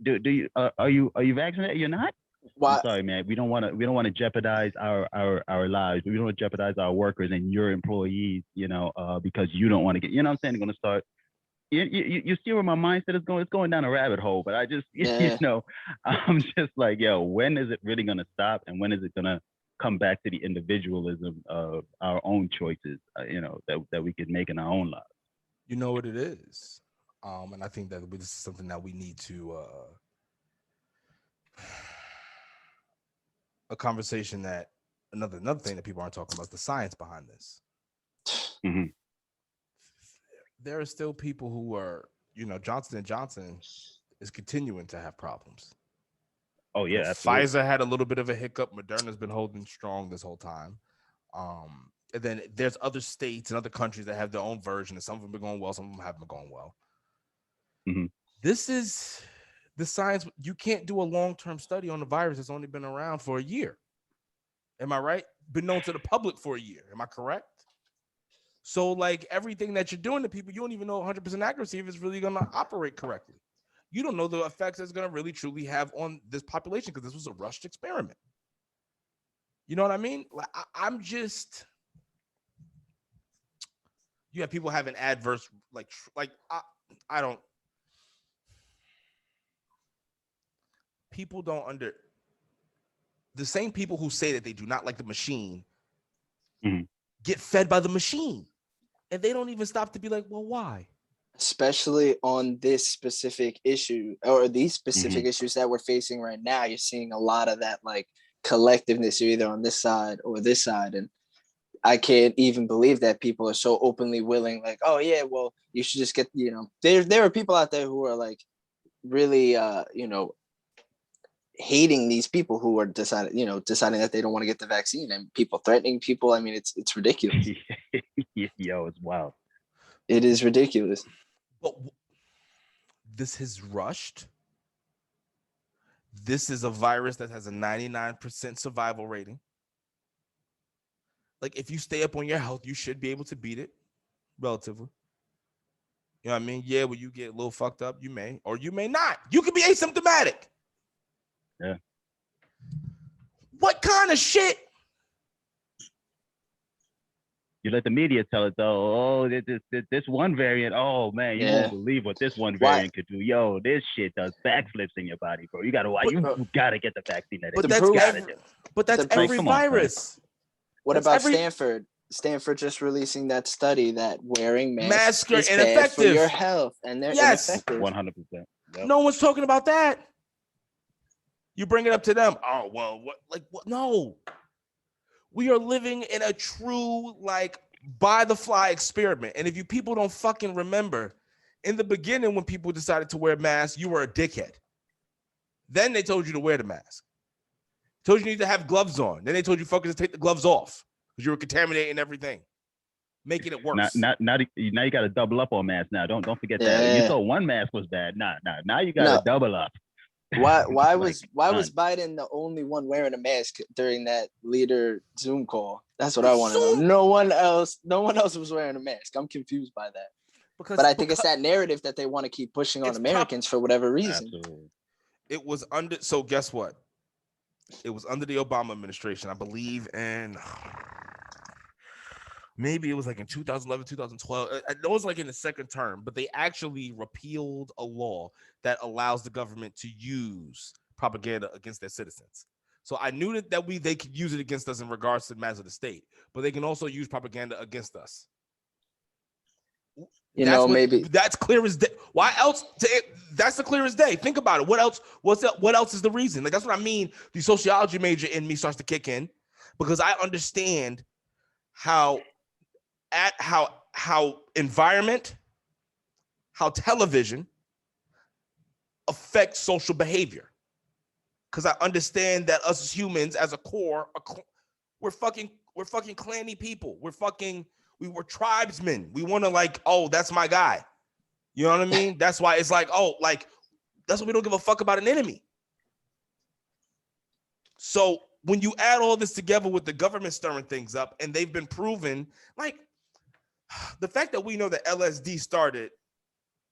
Do you are you vaccinated? You're not? Why? I'm sorry, man. We don't want to jeopardize our lives. We don't want to jeopardize our workers and your employees, because you don't want to get, I'm saying, they're going to start. You see where my mindset is going? It's going down a rabbit hole, but I just, I'm just like, yo, when is it really going to stop? And when is it going to come back to the individualism of our own choices, that we can make in our own lives? You know what it is. And I think that this is something that we need to, a conversation that another thing that people aren't talking about is the science behind this. Mm-hmm. There are still people who are, Johnson & Johnson is continuing to have problems. Oh yeah, absolutely. Pfizer had a little bit of a hiccup. Moderna's been holding strong this whole time. And then there's other states and other countries that have their own version, and some of them are going well, some of them haven't been going well. Mm-hmm. This is the science. You can't do a long-term study on the virus that's only been around for a year. Am I right? Been known to the public for a year. Am I correct? So, like, everything that you're doing to people, you don't even know 100% accuracy if it's really going to operate correctly. You don't know the effects it's going to really truly have on this population because this was a rushed experiment. You know what I mean? Like, I'm just, you have people having adverse, I don't, people don't the same people who say that they do not like the machine get fed by the machine. And they don't even stop to be like, well, why? Especially on this specific issue or these specific issues that we're facing right now, you're seeing a lot of that like collectiveness. You're either on this side or this side. And I can't even believe that people are so openly willing, like, oh yeah, well, you should just get, there are people out there who are like really, hating these people who are deciding that they don't want to get the vaccine, and people threatening people. I mean, it's ridiculous. Yo, it's wild. It is ridiculous. But this is rushed. This is a virus that has a 99% survival rating. Like, if you stay up on your health, you should be able to beat it relatively. You know what I mean? Yeah, when you get a little fucked up, you may, or you may not. You could be asymptomatic. Yeah. What kind of shit You let the media tell it though. Oh, this one variant. Oh man, you won't believe what this one variant could do. Yo, this shit does backflips in your body, bro. You gotta watch. You gotta get the vaccine. But that's every virus. What about Stanford? Stanford just releasing that study that wearing masks is bad for your health, and they're ineffective. 100%. No one's talking about that. You bring it up to them. Oh well, what? No. We are living in a true, like, by the fly experiment. And if you people don't fucking remember, in the beginning, when people decided to wear masks, you were a dickhead. Then they told you to wear the mask. Told you need to have gloves on. Then they told you fuckers to take the gloves off because you were contaminating everything, making it worse. Now you got to double up on masks now. Don't forget that. You thought one mask was bad. Now you got to double up. Why was Biden the only one wearing a mask during that leader Zoom call? That's what I want to know. No one else was wearing a mask. I'm confused by that. But I think it's that narrative that they want to keep pushing on Americans for whatever reason. Absolutely. It was under. So guess what? It was under the Obama administration, I believe, and maybe it was like in 2011, 2012. It was like in the second term, but they actually repealed a law that allows the government to use propaganda against their citizens. So I knew that they could use it against us in regards to the matters of the state, but they can also use propaganda against us. Maybe that's clear as day. Why else? That's the clear as day. Think about it. What else? What else is the reason? Like, that's what I mean. The sociology major in me starts to kick in because I understand how environment, how television affects social behavior. Because I understand that us as humans, as a core, we're fucking clanny people. We were tribesmen. We want to, like, oh, that's my guy. You know what I mean? That's why it's like, oh, like, that's why we don't give a fuck about an enemy. So when you add all this together with the government stirring things up, and they've been proven, like, the fact that we know that LSD started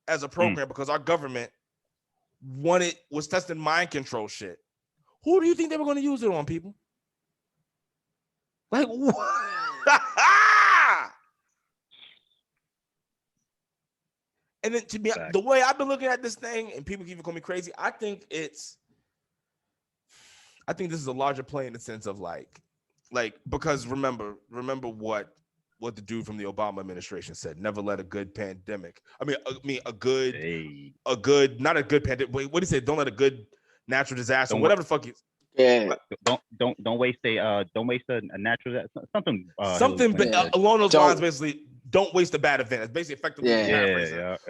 as a program because our government was testing mind control shit. Who do you think they were going to use it on, people? Like, and then to be the way I've been looking at this thing, and people even call me crazy, I think this is a larger play in the sense of like because remember what the dude from the Obama administration said: never let a good pandemic. I mean a good not a good pandemic. What did he say? Don't let a good natural disaster, whatever the fuck. Don't waste a natural something along those lines. Basically, don't waste a bad event. It's basically effectively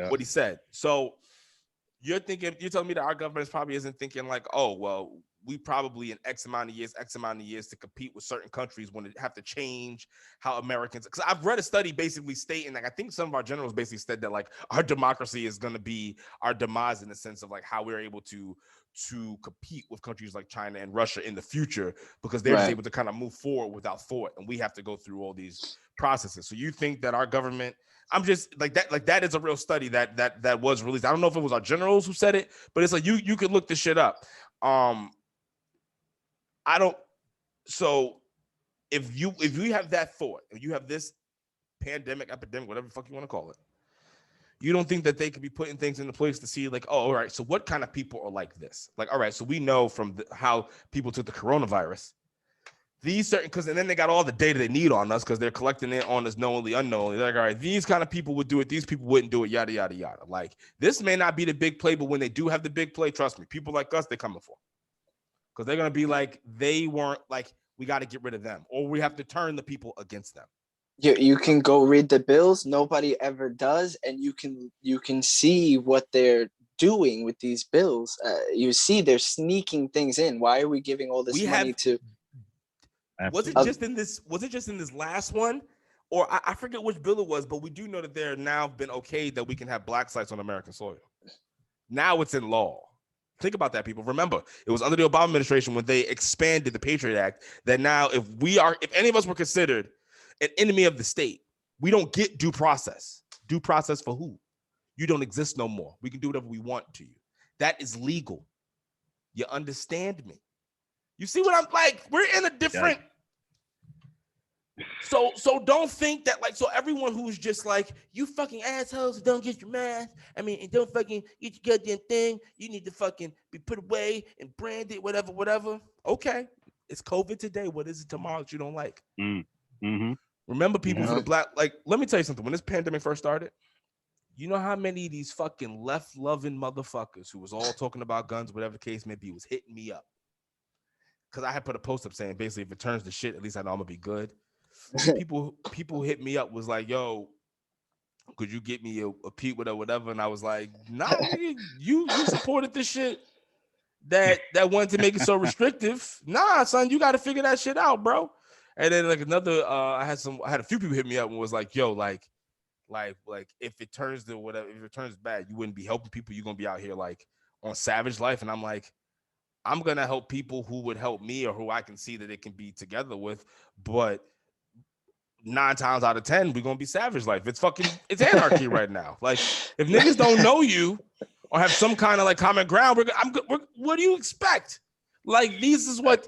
what he said. So you're telling me that our government probably isn't thinking like, oh well, we probably in X amount of years to compete with certain countries want to have to change how Americans. Because I've read a study basically stating, like, I think some of our generals basically said that like our democracy is going to be our demise in the sense of like how we're able to compete with countries like China and Russia in the future because they're just able to kind of move forward without thought, and we have to go through all these processes. So you think that our government? I'm just like that is a real study that was released. I don't know if it was our generals who said it, but it's like you could look this shit up. I don't. So if you have that thought, if you have this pandemic, epidemic, whatever the fuck you want to call it, you don't think that they could be putting things into place to see like, oh, all right, so what kind of people are like this? Like, all right, so we know from how people took the coronavirus, these certain, and then they got all the data they need on us because they're collecting it on us knowingly, unknowingly. They're like, all right, these kind of people would do it. These people wouldn't do it, yada, yada, yada. Like, this may not be the big play, but when they do have the big play, trust me, people like us, they're coming for. Because they're going to be like, they weren't like, we got to get rid of them, or we have to turn the people against them. You can go read the bills. Nobody ever does. And you can see what they're doing with these bills. You see they're sneaking things in. Why are we giving all this money to? Was it just in this last one? Or I forget which bill it was, but we do know that there now been okayed that we can have black sites on American soil. Now it's in law. Think about that, people. Remember, it was under the Obama administration when they expanded the Patriot Act that now if any of us were considered an enemy of the state, we don't get due process. Due process for who? You don't exist no more. We can do whatever we want to you. That is legal. You understand me? You see what I'm like? We're in a different. So don't think that like so everyone who's just like you fucking assholes don't get your mask. I mean, and don't fucking get your goddamn thing. You need to fucking be put away and branded, whatever. Okay, it's COVID today. What is it tomorrow that you don't like? Mm-hmm. Remember, people for the Mhm. black. Like, let me tell you something. When this pandemic first started, you know how many of these fucking left loving motherfuckers who was all talking about guns, whatever the case may be, was hitting me up because I had put a post up saying basically if it turns to shit, at least I know I'm gonna be good. People hit me up was like, yo, could you get me a Pete whatever? And I was like, nah, nigga, you supported this shit that wanted to make it so restrictive. Nah, son, you got to figure that shit out, bro. And then like another, I had a few people hit me up and was like, yo, like if it turns to whatever, if it turns bad, you wouldn't be helping people. You're gonna be out here like on savage life. And I'm like, I'm gonna help people who would help me or who I can see that it can be together with, but 9 times out of 10, we're gonna be savage life. It's anarchy right now. Like if niggas don't know you or have some kind of like common ground, what do you expect? Like these is what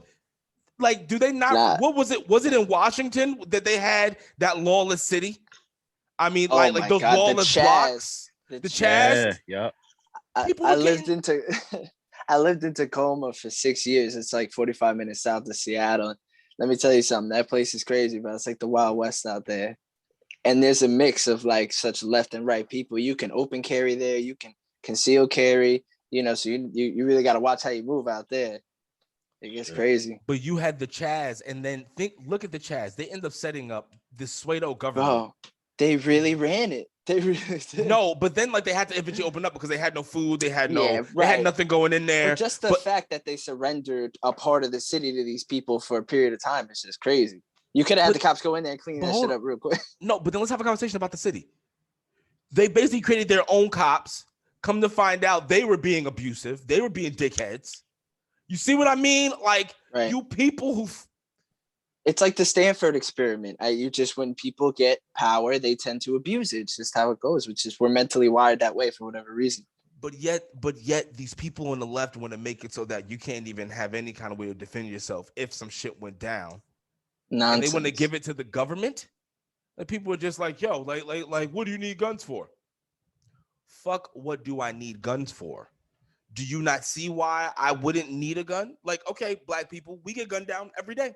like do they not Nah. what was it? Was it in Washington that they had that lawless city? I mean, Oh like my those God, the lawless Chaz. blocks, the Chaz. Yeah. People I were lived getting into I lived in Tacoma for 6 years. It's like 45 minutes south of Seattle. Let me tell you something. That place is crazy, but it's like the Wild West out there. And there's a mix of like such left and right people. You can open carry there. You can conceal carry. You know, so you really got to watch how you move out there. It gets crazy, but you had the Chaz, and then look at the Chaz. They end up setting up this pseudo government. bro. They really ran it. They really did. No, but then like they had to eventually open up because they had no food, Yeah, they had right. nothing going in But there. just the But fact that they surrendered a part of the city to these people for a period of time is just crazy. You could have had but the cops go in there and clean but that hold shit on. up real quick. No, but then let's have a conversation about the city. They basically created their own cops. Come to find out, they were being abusive. They were being dickheads. You see what I mean? Like Right. you people who It's like the Stanford experiment. You just when people get power, they tend to abuse it. It's just how it goes, which is we're mentally wired that way for whatever reason. but yet these people on the left want to make it so that you can't even have any kind of way to defend yourself if some shit went down. And they want to Nonsense. give it to the government. And people are just like, yo, like, what do you need guns for? Fuck, what do I need guns for? Do you not see why I wouldn't need a gun? Like, okay, black people, we get gunned down every day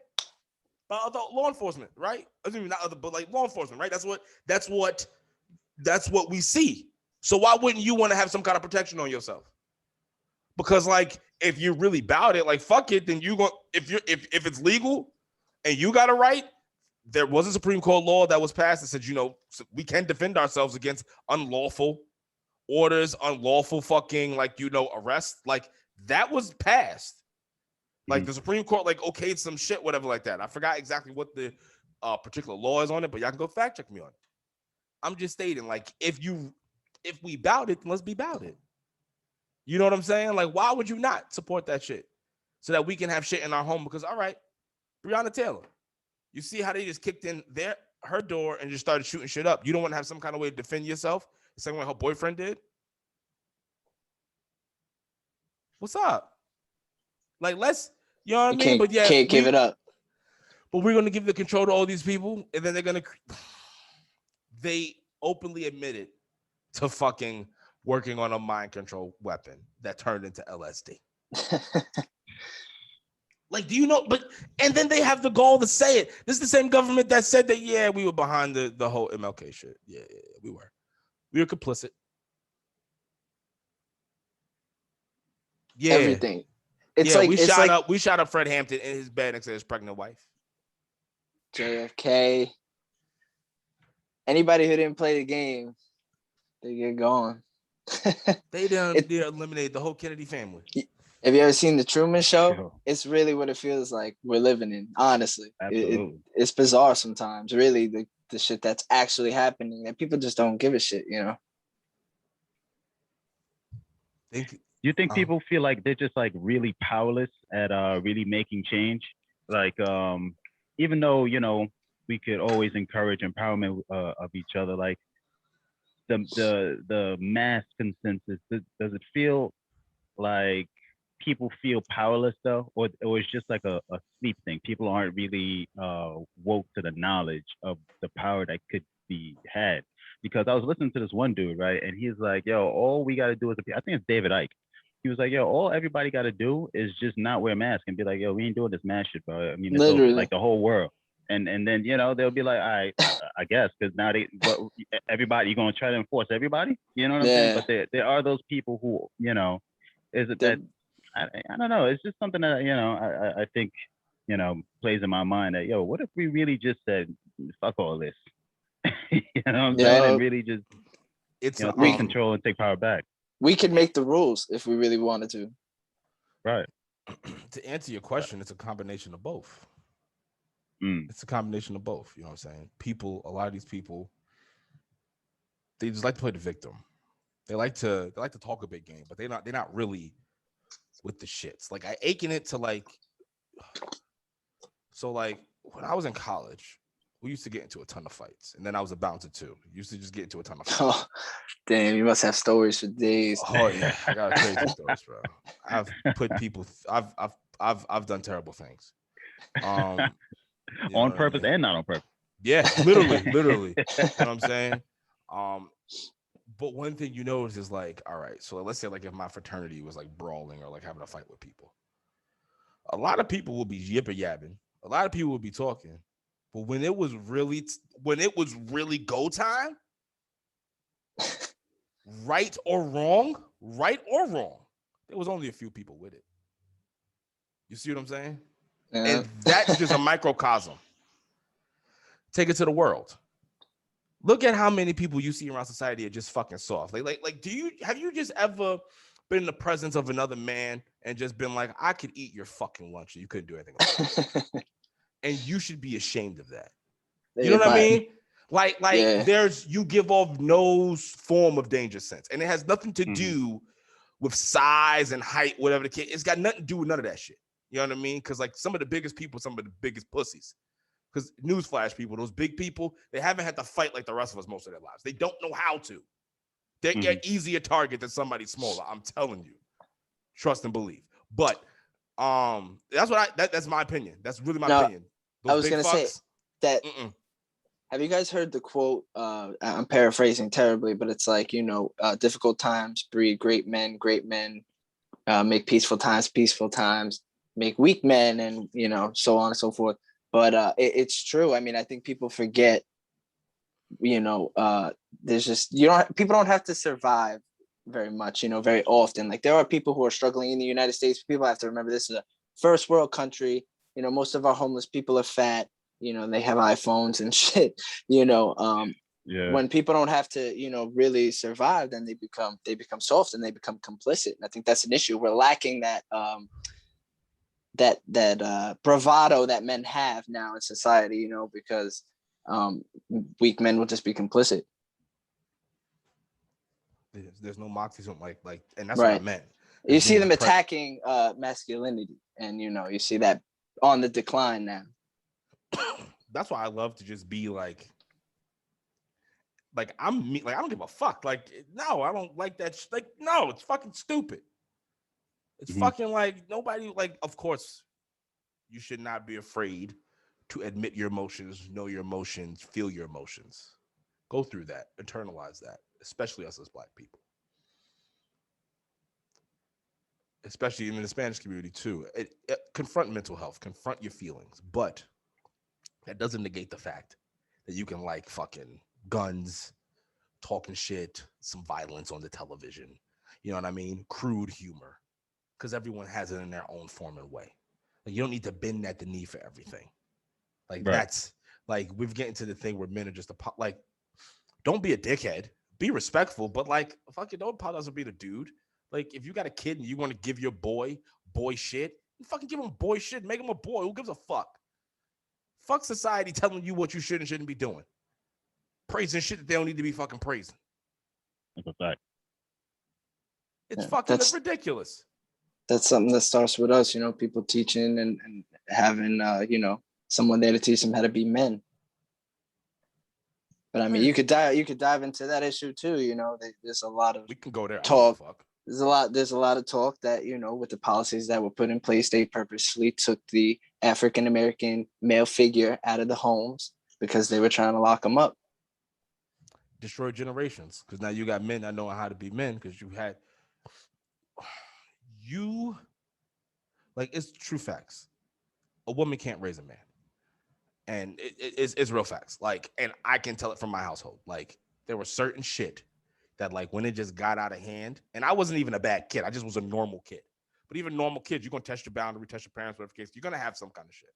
by other law enforcement, right? I mean, not other, but like law enforcement, right? That's what we see. So why wouldn't you want to have some kind of protection on yourself? Because like, if you're really about it, like fuck it, then you go. If it's legal and you got a right, there was a Supreme Court law that was passed that said, we can defend ourselves against unlawful orders, unlawful fucking arrest. Like that was passed. Like the Supreme Court like okayed some shit, whatever like that. I forgot exactly what the particular law is on it, but y'all can go fact check me on it. I'm just stating, like, if we bout it, then let's be bout it. You know what I'm saying? Like, why would you not support that shit so that we can have shit in our home? Because all right, Breonna Taylor, you see how they just kicked in her door and just started shooting shit up. You don't want to have some kind of way to defend yourself, the same way her boyfriend did. What's up? Like, you know what I mean? But yeah, can't give it up. But we're gonna give the control to all these people, and then they openly admitted to fucking working on a mind control weapon that turned into LSD. Like, do you know? And then they have the gall to say it. This is the same government that said that, yeah, we were behind the whole MLK shit. Yeah, we were. We were complicit. Yeah. Everything. It's yeah, like we shot up Fred Hampton in his bed next to his pregnant wife. JFK. Anybody who didn't play the game, they get gone. They eliminated the whole Kennedy family. Have you ever seen the Truman Show? It's really what it feels like we're living in. Honestly, it's bizarre sometimes. Really, the shit that's actually happening, and people just don't give a shit. You know. You think people feel like they're just like really powerless at really making change? Like, even though we could always encourage empowerment of each other, like the mass consensus, does it feel like people feel powerless though, or it's just like a sleep thing. People aren't really woke to the knowledge of the power that could be had. Because I was listening to this one dude, right, and he's like, "Yo, all we got to do is," I think it's David Icke. He was like, "Yo, all everybody got to do is just not wear masks and be like, yo, we ain't doing this mask shit, bro. I mean, it's over, Literally. like the whole world." And then they'll be like, "All right, I guess," because now but everybody, you gonna try to enforce everybody, you know what I'm saying? Yeah. But there are those people who, is it The, that I don't know. It's just something that I think plays in my mind that, yo, what if we really just said fuck all this, you know what I'm saying, and yo, really just It's take control and take power back. we could make the rules if we really wanted to. Right. To answer your question, it's a combination of both. Mm. It's a combination of both. You know what I'm saying? A lot of these people, they just like to play the victim. They like to talk a big game, but they're not really with the shits. Like I aching it to like. So like when I was in college, we used to get into a ton of fights, and then I was a bouncer too. Used to just get into a ton of fights. Oh, damn! You must have stories for days. Oh yeah, I got crazy stories, bro. I've put people. I've done terrible things. On purpose and not on purpose. Yeah, literally. You know what I'm saying? But one thing you notice is like, all right, so let's say like if my fraternity was like brawling or like having a fight with people, a lot of people will be yipper yabbing. A lot of people will be talking, but when it was really go time, right or wrong, there was only a few people with it. You see what I'm saying? Yeah. And that's just a microcosm. Take it to the world. Look at how many people you see around society are just fucking soft. Like, have you just ever been in the presence of another man and just been like, I could eat your fucking lunch and you couldn't do anything about it? And you should be ashamed of that. You know what I mean? Like you give off no form of danger sense. And it has nothing to do with size and height, whatever the case. It's got nothing to do with none of that shit. You know what I mean? Because like some of the biggest people, some of the biggest pussies. Because newsflash, people, those big people, they haven't had to fight like the rest of us most of their lives. They don't know how to. They're easier target than somebody smaller. I'm telling you. Trust and believe. But that's my opinion. That's really my opinion. Those I was gonna say that. Have you guys heard the quote? I'm paraphrasing terribly, but it's like, difficult times breed great men, make peaceful times make weak men, and so on and so forth. But it's true. I mean, I think people forget, there's just, people don't have to survive very much, very often. Like there are people who are struggling in the United States. People have to remember this is a first world country. Most of our homeless people are fat, they have iPhones and shit, when people don't have to, really survive, then they become soft and they become complicit. And I think that's an issue. We're lacking that, that bravado that men have now in society, because weak men will just be complicit. There's no moxie, like, and that's right. what I meant. You see them attacking masculinity, and you see that on the decline now. That's why I love to just be like I'm me. Like I don't give a fuck. Like no, I don't like that. Like no, it's fucking stupid. It's fucking like nobody. Like of course, you should not be afraid to admit your emotions, know your emotions, feel your emotions, go through that, internalize that. Especially us as Black people. Especially in the Spanish community too. Confront mental health, confront your feelings, but that doesn't negate the fact that you can like fucking guns, talking shit, some violence on the television. You know what I mean? Crude humor, because everyone has it in their own form and way. Like you don't need to bend at the knee for everything. Like that's like we're getting to the thing where men are just like, don't be a dickhead, be respectful, but like fucking don't apologize for being a dude. Like, if you got a kid and you want to give your boy shit, you fucking give him boy shit. Make him a boy. Who gives a fuck? Fuck society telling you what you should and shouldn't be doing. Praising shit that they don't need to be fucking praising. That's a fact. It's fucking ridiculous. That's something that starts with us, people teaching and having, someone there to teach them how to be men. But I mean, you could dive into that issue too. There's a lot of we can go there. Talk. There's a lot of talk that, with the policies that were put in place, they purposely took the African American male figure out of the homes because they were trying to lock them up. Destroy generations, because now you got men that know how to be men, because you like, it's true facts. A woman can't raise a man, and it's real facts. Like, and I can tell it from my household. Like, there was certain shit that, like, when it just got out of hand, and I wasn't even a bad kid, I just was a normal kid. But even normal kids, you're gonna test your boundary, test your parents, whatever case, you're gonna have some kind of shit.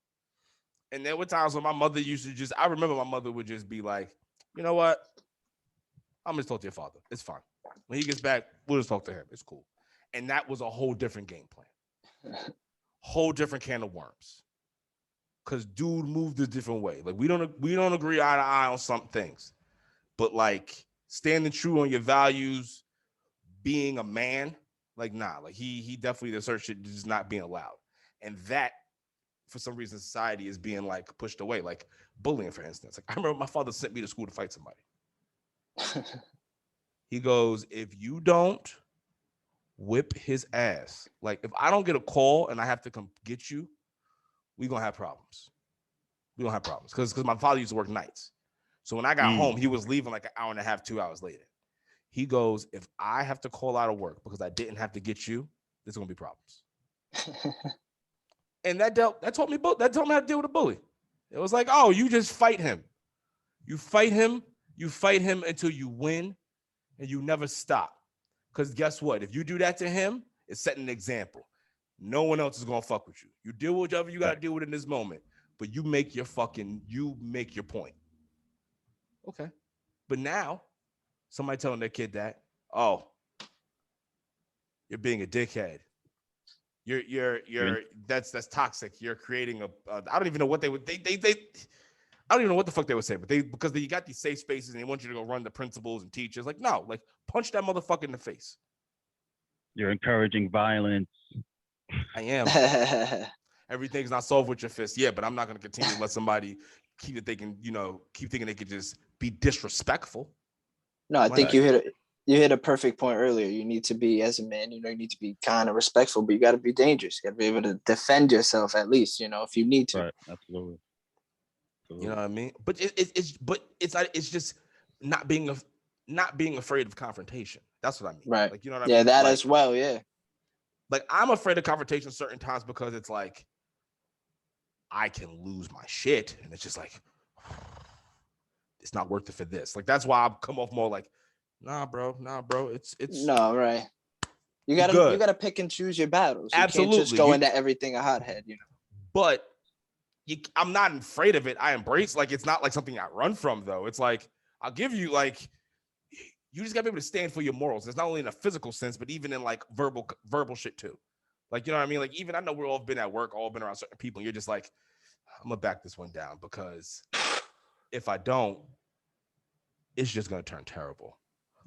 And there were times when my mother used to I remember my mother would just be like, you know what? I'm just talk to your father. It's fine. When he gets back, we'll just talk to him. It's cool. And that was a whole different game plan. Whole different can of worms. Cause dude moved a different way. Like, we don't agree eye to eye on some things. But, like, standing true on your values, being a man, like, nah, like, he definitely, the certain shit is not being allowed. And that, for some reason, society is being, like, pushed away. Like bullying, for instance. Like, I remember my father sent me to school to fight somebody. He goes, if you don't whip his ass, like, if I don't get a call and I have to come get you, we're gonna have problems. We're gonna have problems. Because my father used to work nights. So when I got home, he was leaving like an hour and a half, 2 hours later. He goes, if I have to call out of work because I didn't have to get you, there's gonna be problems. And that taught me how to deal with a bully. It was like, oh, you just fight him. You fight him until you win, and you never stop. Because guess what? If you do that to him, it's setting an example. No one else is gonna fuck with you. You deal with whatever you gotta deal with in this moment, but you make your point. Okay. But now, somebody telling their kid that, oh, you're being a dickhead. That's toxic. You're creating I don't even know what they would I don't even know what the fuck they would say, but because you got these safe spaces and they want you to go run the principals and teachers. Like, no, like, punch that motherfucker in the face. You're encouraging violence. I am. Everything's not solved with your fist. Yeah, but I'm not going to continue to let somebody keep thinking they could just be disrespectful. No, I think you hit a perfect point earlier. You need to be, as a man, you need to be kind of respectful, but you got to be dangerous. You got to be able to defend yourself at least, if you need to. Right, absolutely. You know what I mean? But it's just not being afraid of confrontation. That's what I mean. Right. Like, you know what I mean? Yeah, that like, as well. Yeah. Like, I'm afraid of confrontation certain times because it's like I can lose my shit, and it's just like it's not worth it for this. Like, that's why I've come off more like, nah, bro. It's no, right. You gotta pick and choose your battles. You Absolutely. Can't just go into everything a hothead, But I'm not afraid of it. I embrace, like, it's not like something I run from, though. It's like, I'll give you, like, you just gotta be able to stand for your morals. It's not only in a physical sense, but even in, like, verbal shit too. Like, you know what I mean? Like, even I know we've all been at work, all been around certain people, and you're just like, I'm gonna back this one down, because if I don't, it's just gonna turn terrible.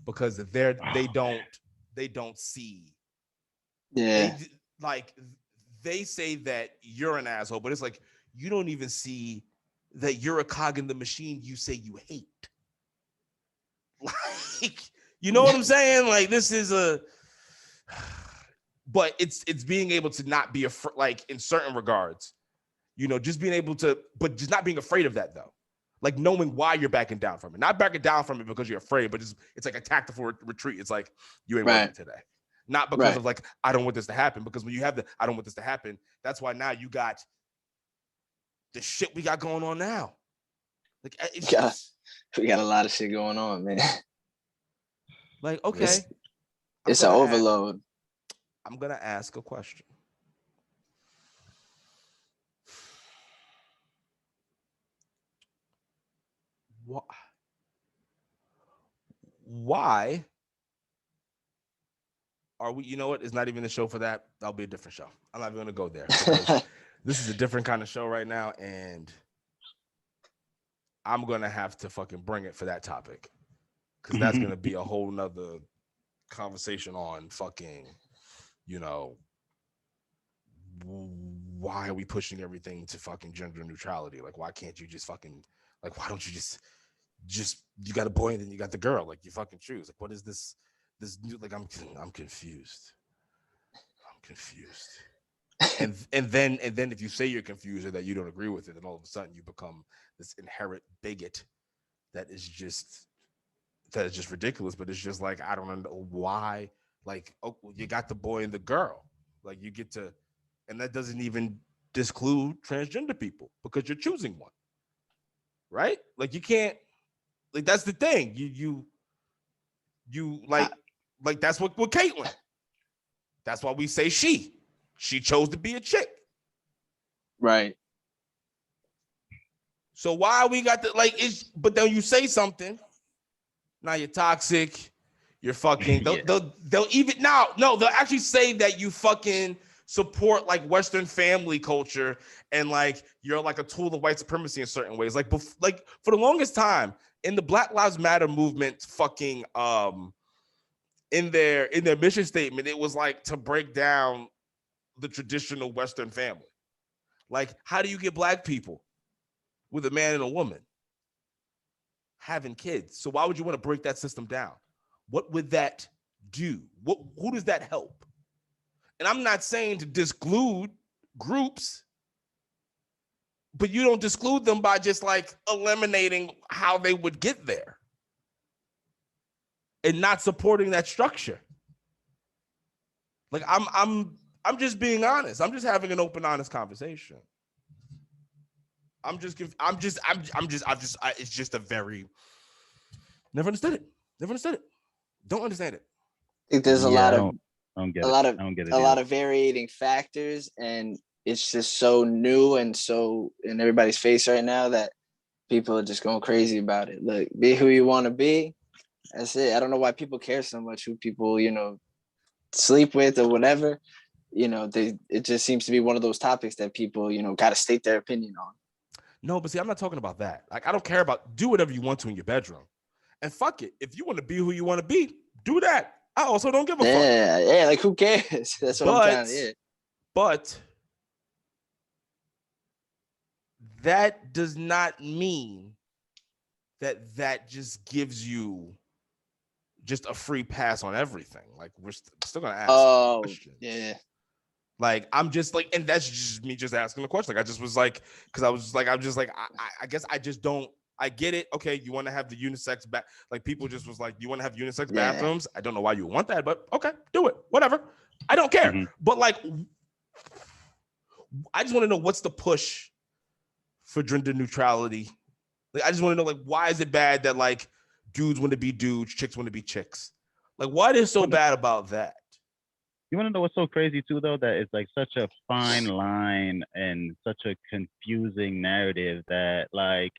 Because they don't see. Yeah. They say that you're an asshole, but it's like, you don't even see that you're a cog in the machine you say you hate. Like, you know what I'm saying? Like, this is but it's being able to not be afraid, like, in certain regards, just being able to, but just not being afraid of that, though. Like, knowing why you're backing down from it, not backing down from it because you're afraid, but it's like a tactical retreat. It's like, you ain't working today. Not because of, like, I don't want this to happen, because when you have I don't want this to happen, that's why now you got the shit we got going on now. Like, we got a lot of shit going on, man. Like, okay. It's an overload. I'm going to ask a question. Why are we, you know what? It's not even the show for that. That'll be a different show. I'm not even going to go there, because this is a different kind of show right now, and I'm going to have to fucking bring it for that topic, because that's going to be a whole nother conversation on fucking, why are we pushing everything to fucking gender neutrality? Like, why can't you just fucking, like, why don't you just you got a boy and then you got the girl, like, you fucking choose? Like, what is this? this new, like I'm confused. I'm confused. And then if you say you're confused or that you don't agree with it, then all of a sudden you become this inherent bigot that is just ridiculous. But it's just like, I don't know why. Like, oh, you got the boy and the girl, like you get to, and that doesn't even disclude transgender people because you're choosing one, right? Like you can't, like that's the thing. You like that's what with Caitlyn. That's why we say she chose to be a chick. Right. So why we got the like it's, but then you say something, now you're toxic, you're fucking they'll even now, no, they'll actually say that you fucking support like Western family culture and like you're like a tool of white supremacy in certain ways. Like like for the longest time in the Black Lives Matter movement, fucking in their mission statement, it was like to break down the traditional Western family. Like, how do you get black people with a man and a woman having kids? So why would you want to break that system down? What would that do? Who does that help? And I'm not saying to disclude groups, but you don't disclude them by just like eliminating how they would get there and not supporting that structure. Like I'm just being honest. I'm just having an open, honest conversation. It's just a very never understood it. Never understood it. Don't understand it. I think there's I don't get it. I don't get it. A lot of varying factors, and it's just so new and so in everybody's face right now that people are just going crazy about it. Look, be who you want to be. That's it. I don't know why people care so much who people, sleep with or whatever. It just seems to be one of those topics that people, got to state their opinion on. No, but see, I'm not talking about that. Like, I don't care about, do whatever you want to in your bedroom. And fuck it. If you want to be who you want to be, do that. I also don't give a fuck. Yeah, like who cares? That's what I'm trying to hear. But that does not mean that just gives you just a free pass on everything. Like, we're still gonna ask questions. Yeah. Like, I'm just like, and that's just me just asking the question. Like, I just was like, because I was just like, I guess I just don't. I get it. Okay, you want to have the unisex like people just was like, you want to have unisex bathrooms. I don't know why you want that, but okay, do it. Whatever. I don't care. Mm-hmm. But like, I just want to know what's the push for gender neutrality. Like, I just want to know, like, why is it bad that like dudes want to be dudes, chicks want to be chicks? Like, what is so bad about that? You want to know what's so crazy too, though? That it's like such a fine line and such a confusing narrative that, like,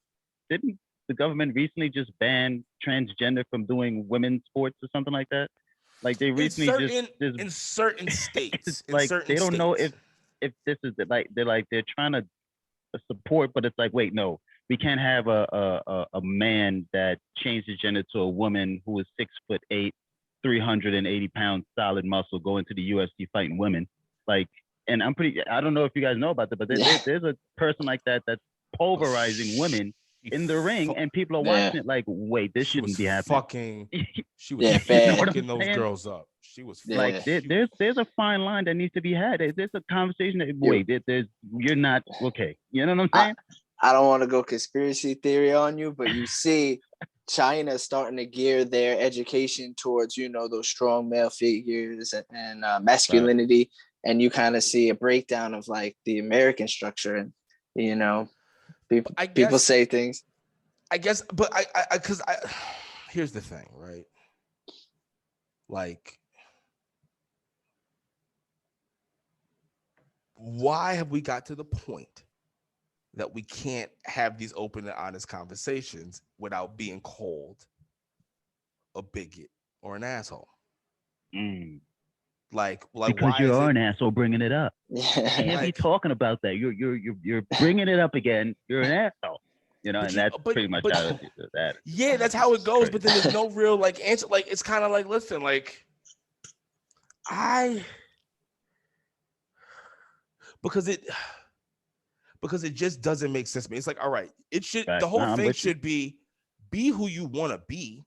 didn't the government recently just ban transgender from doing women's sports or something like that? Like, they recently in certain states, like they don't know if this is they're trying to support, but it's like, wait, no, we can't have a man that changed his gender to a woman who is 6'8", 380 pounds, solid muscle, go into the UFC fighting women. Like, and I don't know if you guys know about that, but there's a person like that that's pulverizing women in the ring, and people are watching it like, wait, this shouldn't be happening. She was fucking those girls up. She was like, there's a fine line that needs to be had. There's a conversation that you're not okay. You know what I'm saying? I don't want to go conspiracy theory on you, but you see China starting to gear their education towards, those strong male figures and masculinity. Right. And you kind of see a breakdown of like the American structure, and, people say things. I guess, but because here's the thing, right? Like, why have we got to the point that we can't have these open and honest conversations without being called a bigot or an asshole? Like because why you are an asshole bringing it up. You can't be talking about that. You're bringing it up again. You're an asshole. And that's pretty much how that. Yeah, that's how it goes. But then there's no real like answer. Like, it's kind of like, listen, like because it just doesn't make sense to me. It's like, all right, it should, the whole thing should be who you want to be.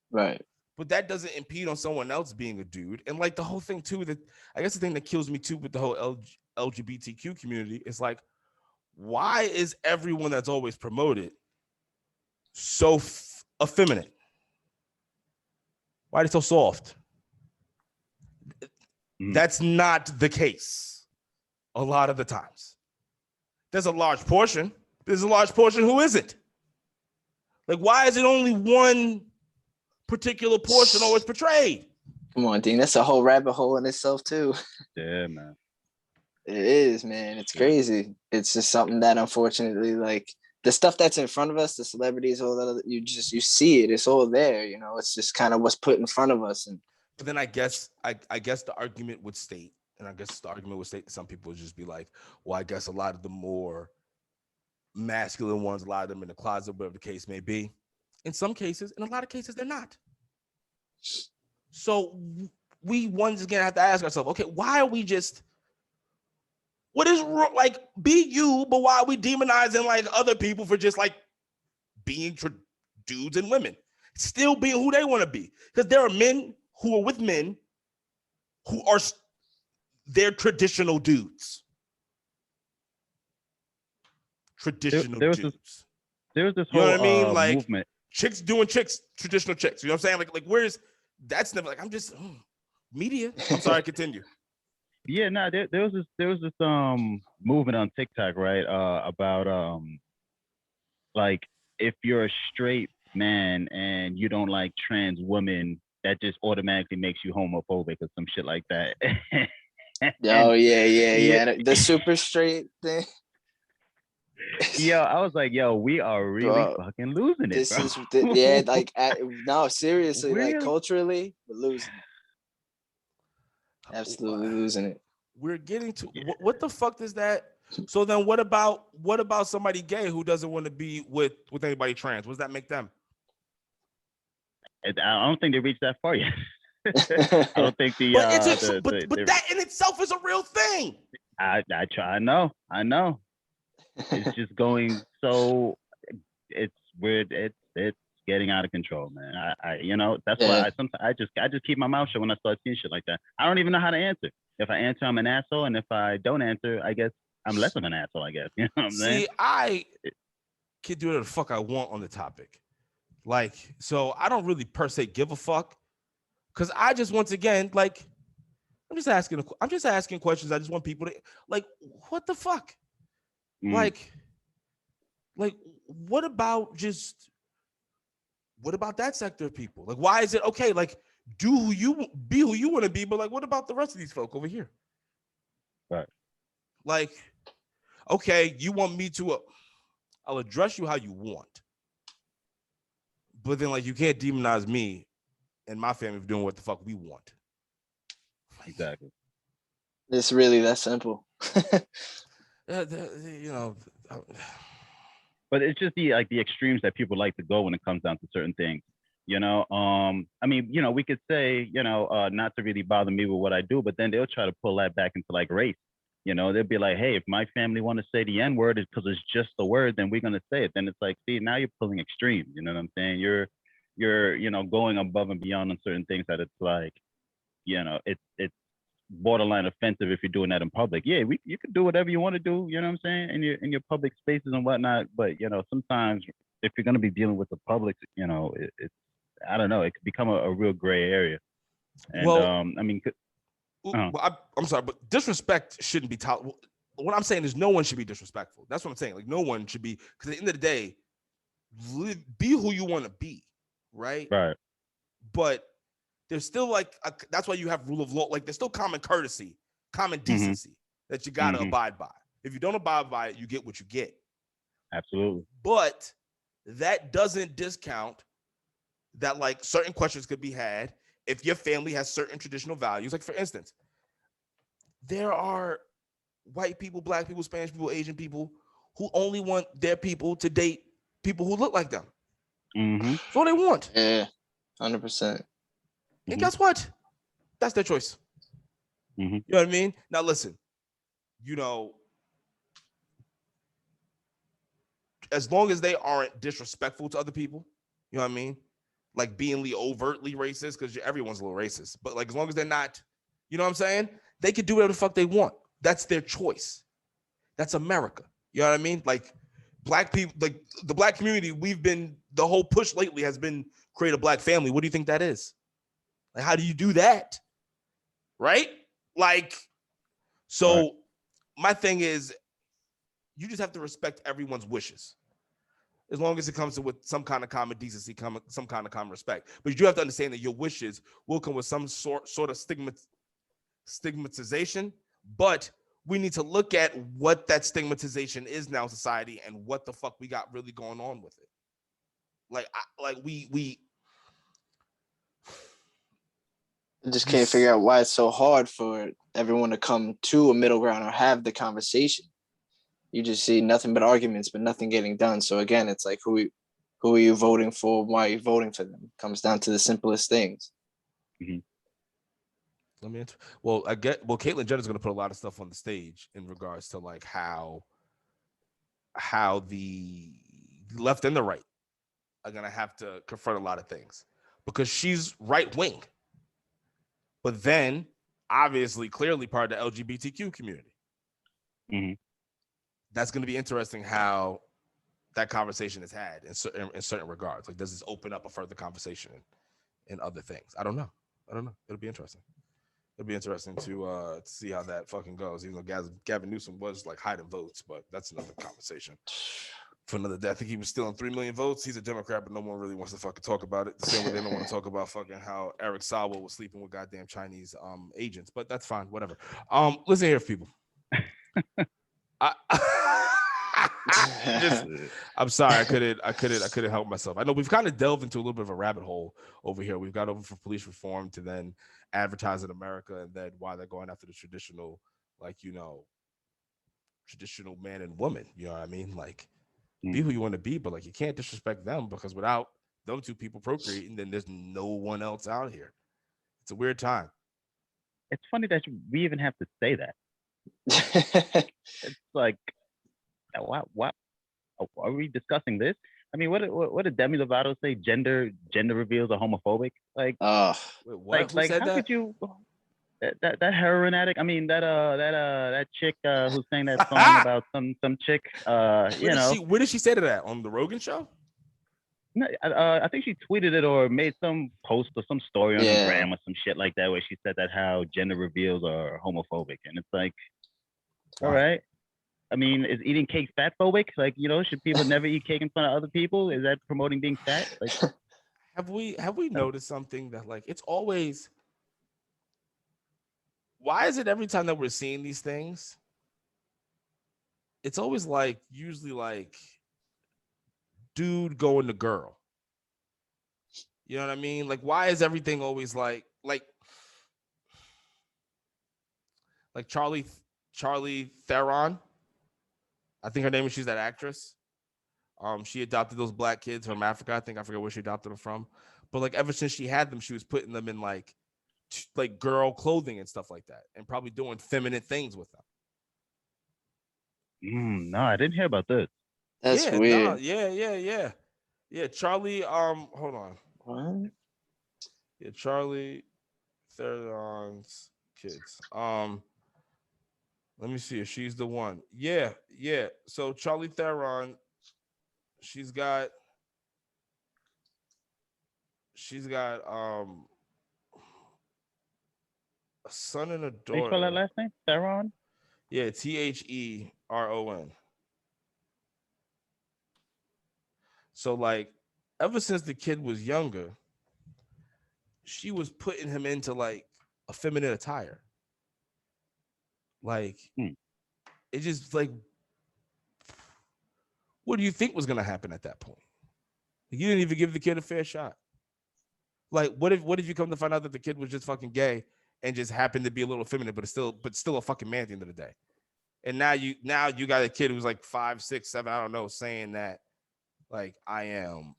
Right. but that doesn't impede on someone else being a dude. And like the whole thing too, that I guess the thing that kills me too with the whole LGBTQ community is like, why is everyone that's always promoted so effeminate? Why are they so soft? That's not the case a lot of the times. There's a large portion. There's a large portion who isn't. Like, why is it only one particular portion always portrayed? Come on, Dean. That's a whole rabbit hole in itself, too. Yeah, man. It is, man. It's crazy. It's just something that, unfortunately, like the stuff that's in front of us, the celebrities, all that, you see it. It's all there. You know, it's just kind of what's put in front of us. And but then I guess the argument would state, some people would just be like, well, I guess a lot of the more masculine ones, a lot of them in the closet, whatever the case may be. In some cases, in a lot of cases, they're not. So we once again have to ask ourselves, okay, why are we just, what is like, be you, but why are we demonizing like other people for just like being dudes and women, still being who they want to be? Because there are men who are with men who are, they're traditional dudes. Traditional dudes. There was this you know whole what I mean? Like movement. Chicks doing chicks, traditional chicks. You know what I'm saying? Like where's, that's never like, I'm just media. I'm sorry, continue. Yeah, no, there was this movement on TikTok, right? About like if you're a straight man and you don't like trans women, that just automatically makes you homophobic or some shit like that. Oh yeah. The super straight thing. Yo, I was like, yo, we are really fucking losing it. This bro. is like no, seriously, like culturally, we're losing it. Absolutely losing it. We're getting to what the fuck is that? So then what about somebody gay who doesn't want to be with anybody trans? What does that make them? I don't think they reached that far yet. I don't think but that in itself is a real thing. I know. It's just going so, it's weird. It's getting out of control, man. I that's why I sometimes I just keep my mouth shut when I start seeing shit like that. I don't even know how to answer. If I answer, I'm an asshole, and if I don't answer, I guess I'm less of an asshole. I guess, you know what I'm saying? See, I can do whatever the fuck I want on the topic. Like, so I don't really per se give a fuck, because I just, once again, like, I'm just asking questions. I just want people to, like, what the fuck? Like, what about that sector of people? Like, why is it okay? Like, be who you want to be, but like, what about the rest of these folk over here? Right. Like, okay, you want me to, I'll address you how you want, but then like, you can't demonize me and my family for doing what the fuck we want. Exactly. It's really that simple. You know. But it's just the extremes that people like to go when it comes down to certain things. You know, I mean, you know, we could say, you know, not to really bother me with what I do, but then they'll try to pull that back into like race. You know, they'll be like, hey, if my family want to say the N-word because it's just the word, then we're gonna say it. Then it's like, see, now you're pulling extremes. You know what I'm saying? You're you know, going above and beyond on certain things that it's like, you know, it's borderline offensive if you're doing that in public. Yeah, you can do whatever you want to do, you know what I'm saying, in your public spaces and whatnot. But you know, sometimes if you're gonna be dealing with the public, you know, it's I don't know, it could become a real gray area. And I mean, I'm sorry, but disrespect shouldn't be tolerated. What I'm saying is no one should be disrespectful. That's what I'm saying. Like, no one should be, because at the end of the day, be who you want to be, right? Right. But there's still like that's why you have rule of law. Like, there's still common courtesy, common decency that you gotta abide by. If you don't abide by it, you get what you get. Absolutely. But that doesn't discount that like certain questions could be had if your family has certain traditional values. Like, for instance, there are white people, black people, Spanish people, Asian people who only want their people to date people who look like them. That's all they want. Yeah, 100%. And guess what? That's their choice. You know what I mean? Now listen, you know, as long as they aren't disrespectful to other people, you know what I mean? like being overtly racist, because everyone's a little racist, but like as long as they're not, you know what I'm saying? They could do whatever the fuck they want. That's their choice. That's America. You know what I mean? Like black people, like the black community, the whole push lately has been create a black family. What do you think that is? Like, how do you do that? Right? Like, Right. so my thing is, you just have to respect everyone's wishes, as long as it comes to with some kind of common decency, some kind of common respect. But you do have to understand that your wishes will come with some sort of stigmatization. But we need to look at what that stigmatization is now in society and what the fuck we got really going on with it. Like we I just can't figure out why it's so hard for everyone to come to a middle ground or have the conversation. You just see nothing but arguments, but nothing getting done. So again, it's like who are you voting for? Why are you voting for them? Comes down to the simplest things. Mhm. Let me. Caitlyn Jenner's going to put a lot of stuff on the stage in regards to like how the left and the right are going to have to confront a lot of things, because she's right wing, but then obviously clearly part of the LGBTQ community. Mhm. That's going to be interesting how that conversation is had in certain regards. Like, does this open up a further conversation in other things? I don't know. It'll be interesting. It'll be interesting to see how that fucking goes. Even though Gavin Newsom was like hiding votes, but that's another conversation for another day. I think he was stealing 3 million votes. He's a Democrat, but no one really wants to fucking talk about it. The same way they don't want to talk about fucking how Eric Sawa was sleeping with goddamn Chinese agents. But that's fine, whatever. Listen here, people. I, just, I'm sorry, I couldn't help myself. I know we've kind of delved into a little bit of a rabbit hole over here. We've got over from police reform to then advertising America, and then why they're going after the traditional, like, traditional man and woman. You know what I mean? Like, be who you want to be, but like you can't disrespect them, because without them two people procreating, then there's no one else out here. It's a weird time. It's funny that we even have to say that. It's like, what are we discussing this? I mean, what did Demi Lovato say? Gender reveals are homophobic. Like, Oh, Wait, what? Who like, said how that? could you? That heroin addict. I mean, that chick who sang that song about some chick. Where did she say that on the Rogan show? I think she tweeted it or made some post or some story on the yeah. gram or some shit like that where she said that how gender reveals are homophobic, and it's like, all right. I mean, is eating cake fat phobic? Like, should people never eat cake in front of other people? Is that promoting being fat? Like, Have we noticed something that like it's always, why is it every time that we're seeing these things, it's always like usually like dude going to girl. You know what I mean? Like, why is everything always like Charlie Theron? I think her name is, she's that actress. She adopted those black kids from Africa. I forget where she adopted them from. But like ever since she had them, she was putting them in like girl clothing and stuff like that, and probably doing feminine things with them. no, I didn't hear about this. That's Yeah, no, weird. yeah. Charlie, hold on. What? Yeah, Charlie Theron's kids. Let me see if she's the one. Yeah. So Charlie Theron, she's got she's got a son and a How you spell that daughter. last name? Theron? Yeah, Theron. So like ever since the kid was younger, she was putting him into like a feminine attire. Like Hmm. it just like, what do you think was gonna happen at that point? You didn't even give the kid a fair shot. Like, what if you come to find out that the kid was just fucking gay and just happened to be a little feminine, but still a fucking man at the end of the day? And now you got a kid who's like 5, 6, 7, I don't know, saying that like I am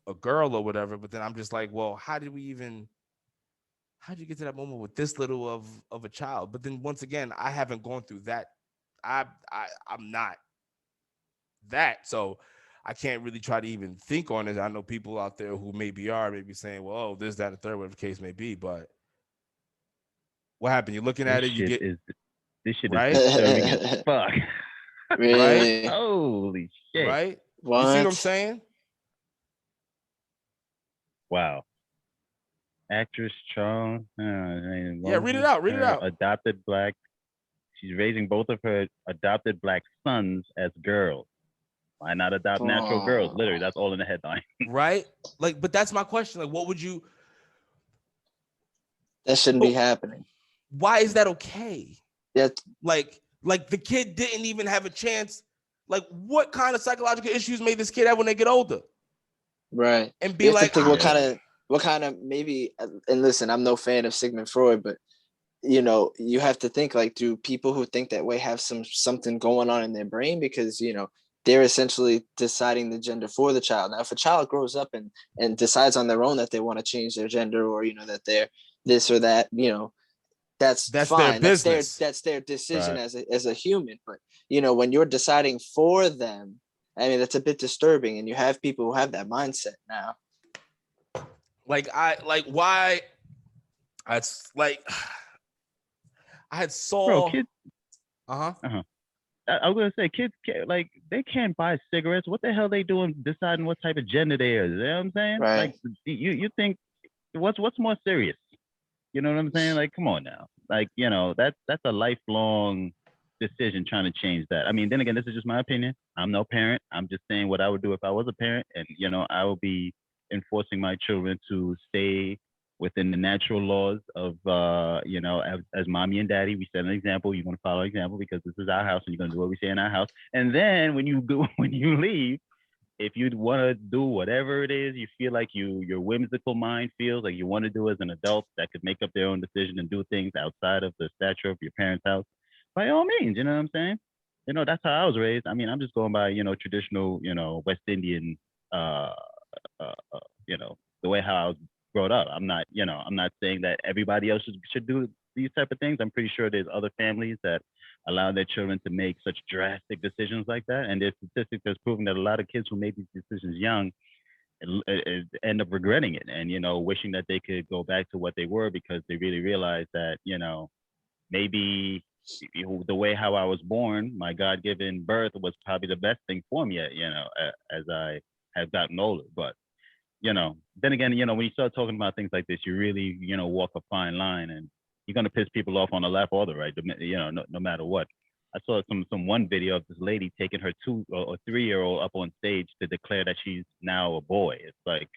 a girl or whatever. But then I'm just like, well, how did you get to that moment with this little of a child? But then once again, I haven't gone through that. I'm not that. So I can't really try to even think on it. I know people out there who maybe saying, well, oh, this, that, and third, whatever the case may be. But what happened? You're looking This at it, you shit get is this shit is right, disturbing as fuck. right, Really? Holy shit! right. You see what I'm What? saying? Wow. Actress Charles, Yeah, read it out. Read it her out. adopted black. She's raising both of her adopted black sons as girls. Why not adopt natural girls? Literally, Oh, that's all in the headline. Right? Like, but that's my question. Like, what would you? that shouldn't be happening. Why is that okay? Yeah, Like the kid didn't even have a chance. Like, what kind of psychological issues may this kid have when they get older? right. And You be have to like, think Yeah. what kind of maybe. And listen, I'm no fan of Sigmund Freud, but you have to think like, do people who think that way have something going on in their brain? Because they're essentially deciding the gender for the child. Now, if a child grows up and decides on their own that they want to change their gender, or that they're this or that, that's their fine. business. That's their decision Right. as a human. But when you're deciding for them, I mean, that's a bit disturbing. And you have people who have that mindset now. Like, why? It's like I had Bro, saw. kids. Uh huh. I was gonna say, kids can't, like, they can't buy cigarettes. What the hell they doing deciding what type of gender they are? You know what I'm saying? Right. Like, you think what's more serious? You know what I'm saying? Like, come on now. Like, that's a lifelong decision trying to change that. I mean, then again, this is just my opinion. I'm no parent. I'm just saying what I would do if I was a parent, and I will be enforcing my children to stay within the natural laws of as mommy and daddy. We set an example. You want to follow example because this is our house, and you're gonna do what we say in our house. And then when you go when you leave, if you want to do whatever it is you feel like your whimsical mind feels like you want to do as an adult that could make up their own decision and do things outside of the stature of your parents' house, by all means, you know what I'm saying? That's how I was raised. I mean, I'm just going by, traditional, West Indian, uh, the way how I was brought up. I'm not saying that everybody else should do these type of things. I'm pretty sure there's other families that allow their children to make such drastic decisions like that. And there's statistics that's proven that a lot of kids who made these decisions young end up regretting it and, wishing that they could go back to what they were because they really realized that, maybe the way how I was born, my God-given birth was probably the best thing for me, as I have gotten older. But, then again, when you start talking about things like this, you really, walk a fine line and you're going to piss people off on the left or the right, no matter what. I saw some one video of this lady taking her 2 or 3-year-old up on stage to declare that she's now a boy. It's like,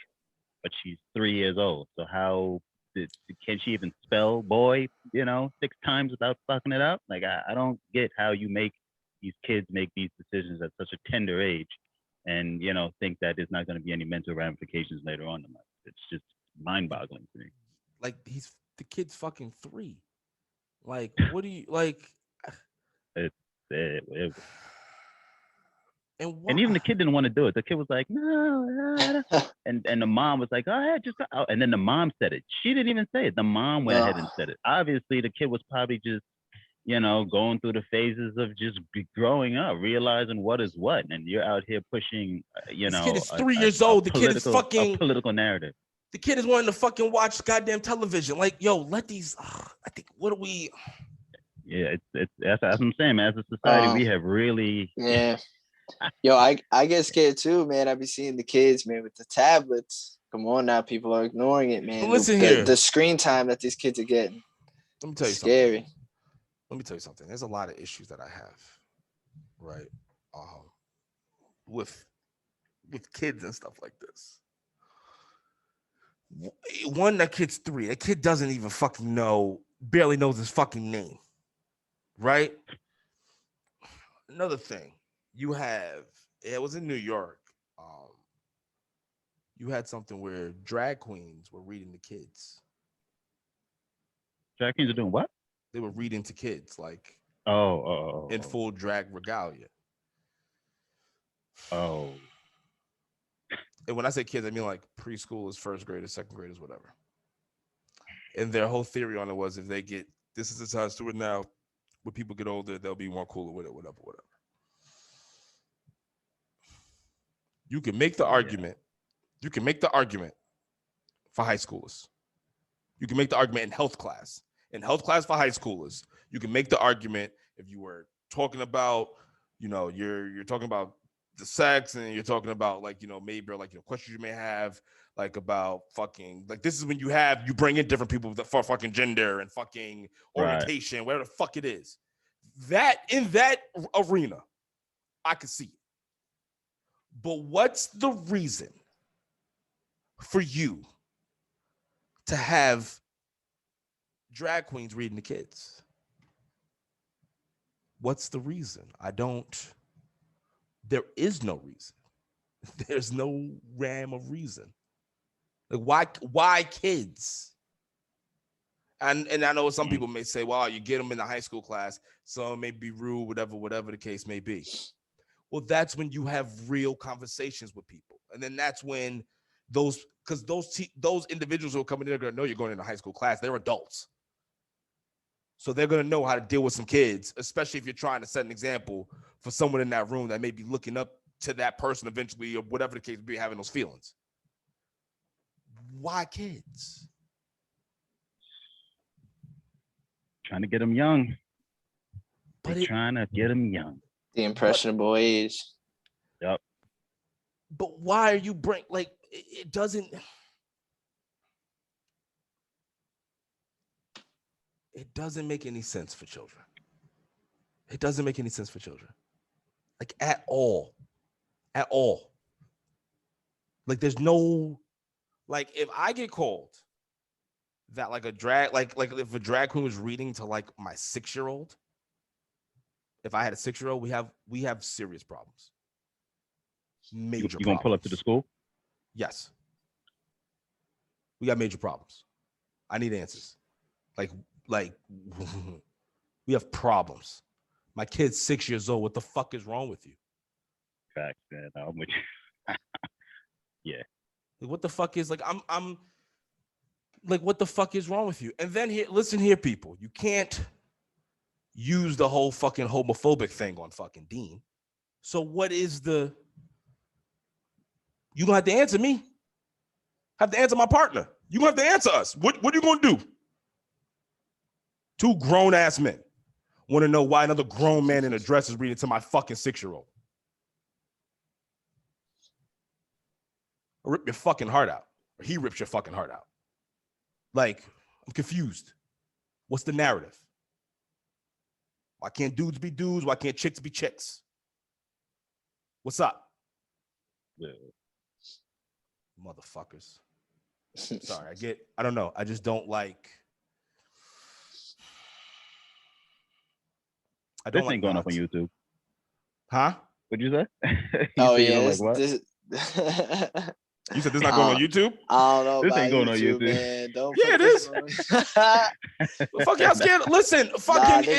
but she's 3 years old. So how can she even spell boy, 6 times without fucking it up? Like, I don't get how you make these kids make these decisions at such a tender age and, think that there's not going to be any mental ramifications later on in life. It's just mind boggling to me. Like, the kid's fucking 3. Like, what do you like? It, And and why? even the kid didn't want to do it. The kid was like, no. And the mom was like, go ahead, just go out. And then the mom said it. She didn't even say it. The mom went ahead and said it. Obviously, the kid was probably just, going through the phases of just growing up, realizing what is what. And you're out here pushing, This kid is 3 years old. The kid is a fucking. political narrative. The kid is wanting to fucking watch goddamn television. Like, yo, let these. I think, what do we? Yeah, that's what I'm saying, man. As a society, we have really. Yeah. Yo, I get scared too, man. I be seeing the kids, man, with the tablets. Come on now, people are ignoring it, man. But listen here. The screen time that these kids are getting. Let me tell you scary. something. Let me tell you something. There's a lot of issues that I have, right? With kids and stuff like this. One, that kid's 3. That kid doesn't even fucking barely knows his fucking name, right? Another thing, it was in New York. You had something where drag queens were reading to kids. Drag queens are doing what? They were reading to kids, like in full drag regalia. Oh. And when I say kids, I mean like preschoolers, first graders, second graders, whatever. And their whole theory on it was if they get this is the time to it now, when people get older, they'll be more cooler with it, whatever. You can make the argument. You can make the argument for high schoolers. You can make the argument in health class. In health class for high schoolers, you can make the argument if you were talking about, you're talking about the sex and you're talking about like, maybe like questions you may have like about fucking like this is when you bring in different people for fucking gender and fucking orientation, whatever the fuck it is. That in that arena, I could see it. But what's the reason for you to have drag queens reading the kids? What's the reason? There is no reason. There's no ram of reason. Like why kids? And I know some people may say, well, you get them in the high school class, so it may be rude, whatever the case may be. Well, that's when you have real conversations with people. And then that's when those individuals who are coming in are going to know you're going into a high school class. They're adults. So they're going to know how to deal with some kids, especially if you're trying to set an example for someone in that room that may be looking up to that person eventually or whatever the case may be, having those feelings. Why kids? Trying to get them young. Trying to get them young. The impressionable age. Yep. But why are you it doesn't make any sense for children. It doesn't make any sense for children. Like at all. At all. Like there's no like if I get called that like a drag like if a drag queen was reading to like my 6-year-old, if I had a 6-year-old, we have serious problems. Major problems. You gonna pull up to the school? Yes. We got major problems. I need answers. Like we have problems. My kid's 6 years old. What the fuck is wrong with you? Facts, man. I'm with you. Yeah. Like, what the fuck is like I'm like what the fuck is wrong with you? And then listen here, people. You can't use the whole fucking homophobic thing on fucking Dean. So what is you gonna have to answer me. Have to answer my partner. You gonna have to answer us. What are you gonna do? Two grown ass men want to know why another grown man in a dress is reading to my fucking 6-year-old. Rip your fucking heart out. Or he rips your fucking heart out. Like, I'm confused. What's the narrative? Why can't dudes be dudes? Why can't chicks be chicks? What's up? Yeah. Motherfuckers. Sorry, I don't know. I just don't like. This ain't going up on YouTube. Huh? What'd you say? Oh, yeah. Like, what? You said this not going on YouTube? I don't know. This ain't going on YouTube. Man. Don't yeah, it is. Fuck y'all scared. Listen, fucking.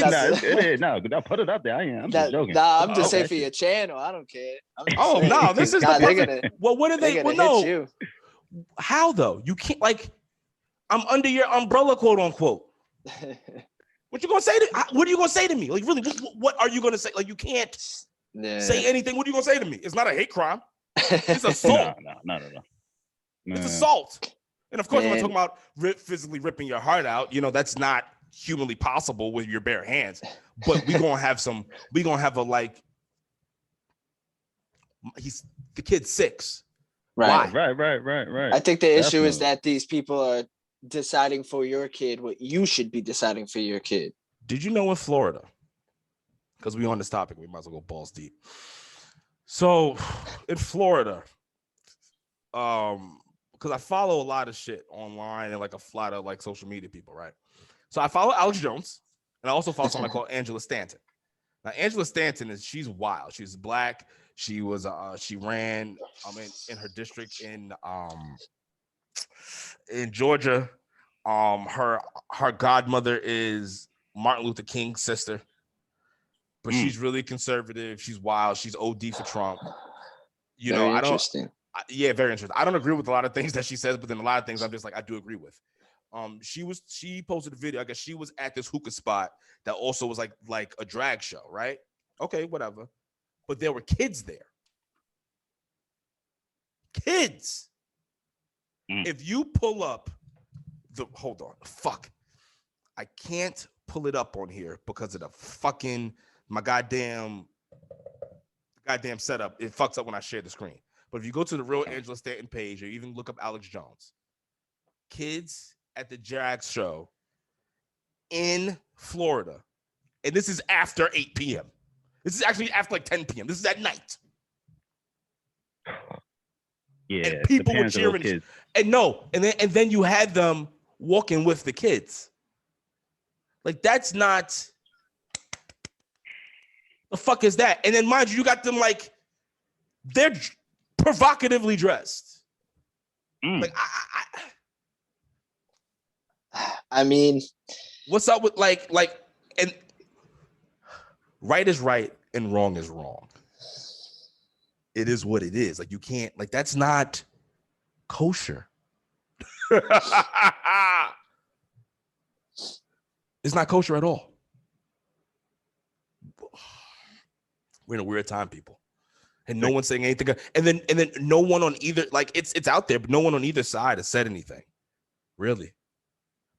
No, put it up there. I'm just joking. Nah, I'm just saying for your channel. I don't care. No, this is the perfect. Well, what are they? Well, no. You. How though? You can't I'm under your umbrella, quote unquote. What you gonna say what are you gonna say to me? Like, really, what are you gonna say? Like, you can't say anything. What are you gonna say to me? It's not a hate crime. It's assault. No. It's assault. And of course, when I'm talking about physically ripping your heart out, that's not humanly possible with your bare hands. But we're gonna have the kid's 6. Right. Why? Right. I think the issue is that these people are deciding for your kid what you should be deciding for your kid. Did you know in Florida, because we're on this topic, we might as well go balls deep. So in Florida, because I follow a lot of shit online and like a lot of like social media people, right? So I follow Alex Jones and I also follow someone called Angela Stanton. Now Angela Stanton she's wild. She's black. She was she ran in her district in Georgia. Her godmother is Martin Luther King's sister. But she's really conservative. She's wild. She's OD for Trump. Very interesting. Very interesting. I don't agree with a lot of things that she says, but then a lot of things I'm just like, I do agree with. She posted a video. I guess she was at this hookah spot that also was like a drag show, right? Okay, whatever. But there were kids there. Kids. If you pull up hold on, fuck. I can't pull it up on here because of the fucking my goddamn setup. It fucks up when I share the screen. But if you go to the real Angela Stanton page or even look up Alex Jones, kids at the drag show in Florida, and this is after 8 p.m. This is actually after like 10 p.m. This is at night. Yeah, and people were cheering. And then you had them walking with the kids. Like, that's not. The fuck is that? And then, mind you, you got them like they're provocatively dressed. Like, I mean, what's up with like, and right is right and wrong is wrong. It is what it is. Like, you can't, like, that's not kosher. It's not kosher at all. We're in a weird time, people. And no one's saying anything. And then no one on either, like, it's out there, but no one on either side has said anything. Really.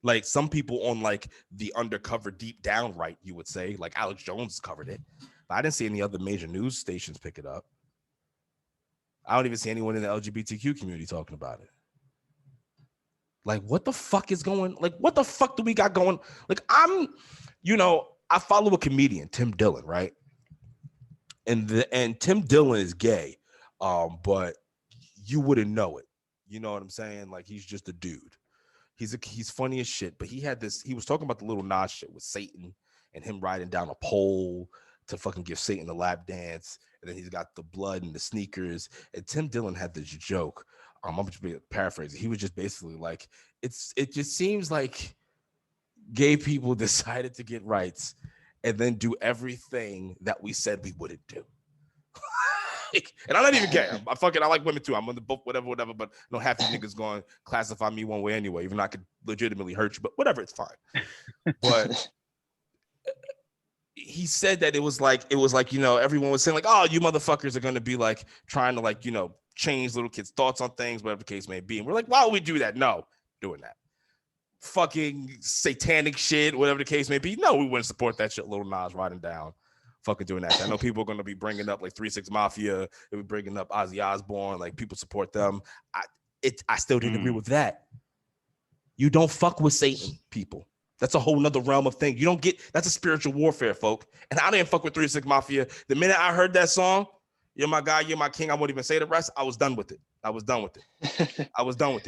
Like, some people on like the undercover deep down right, you would say, like Alex Jones covered it. But I didn't see any other major news stations pick it up. I don't even see anyone in the LGBTQ community talking about it. Like, what the fuck is going? Like, what the fuck do we got going? Like, I follow a comedian, Tim Dillon, right? And Tim Dillon is gay, but you wouldn't know it. You know what I'm saying? Like, he's just a dude. He's funny as shit. But he was talking about the little Nas shit with Satan and him riding down a pole to fucking give Satan a lap dance. And then he's got the blood and the sneakers. And Tim Dillon had this joke. I'm just paraphrasing. He was just basically like, it just seems like gay people decided to get rights and then do everything that we said we wouldn't do. And I'm not even gay. I like women too. I'm on the book, whatever. But no, half these niggas going to classify me one way anyway, even though I could legitimately hurt you. But whatever, it's fine. But he said that it was like, everyone was saying like, oh, you motherfuckers are going to be like trying to like, change little kids' thoughts on things, whatever the case may be. And we're like, why would we do that? No, doing that. Fucking satanic shit, whatever the case may be. No, we wouldn't support that shit. Little Nas riding down, fucking doing that shit. I know people are going to be bringing up like 3 6 Mafia. They were bringing up Ozzy Osbourne. Like, people support them. I still didn't agree with that. You don't fuck with Satan, people. That's a whole nother realm of thing. You don't get, that's a spiritual warfare, folk. And I didn't fuck with 3 6 Mafia. The minute I heard that song, you're my guy, you're my king, I won't even say the rest, I was done with it.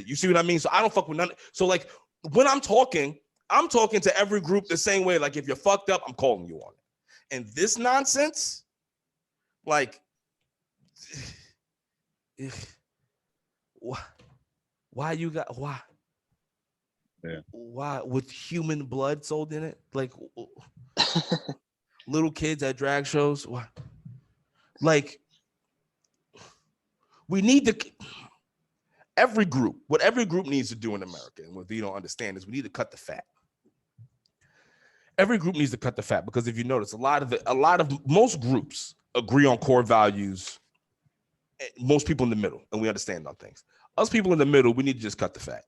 You see what I mean? So I don't fuck with none. So like, when I'm talking to every group the same way. Like, if you're fucked up, I'm calling you on it. And this nonsense, like, why you got, why? Yeah. Why, with human blood sold in it? Like, little kids at drag shows? Why? Like, we need to, what every group needs to do in America, and what you don't understand is we need to cut the fat. Every group needs to cut the fat, because if you notice, most groups agree on core values. Most people in the middle, and we understand on things. Us people in the middle, we need to just cut the fat.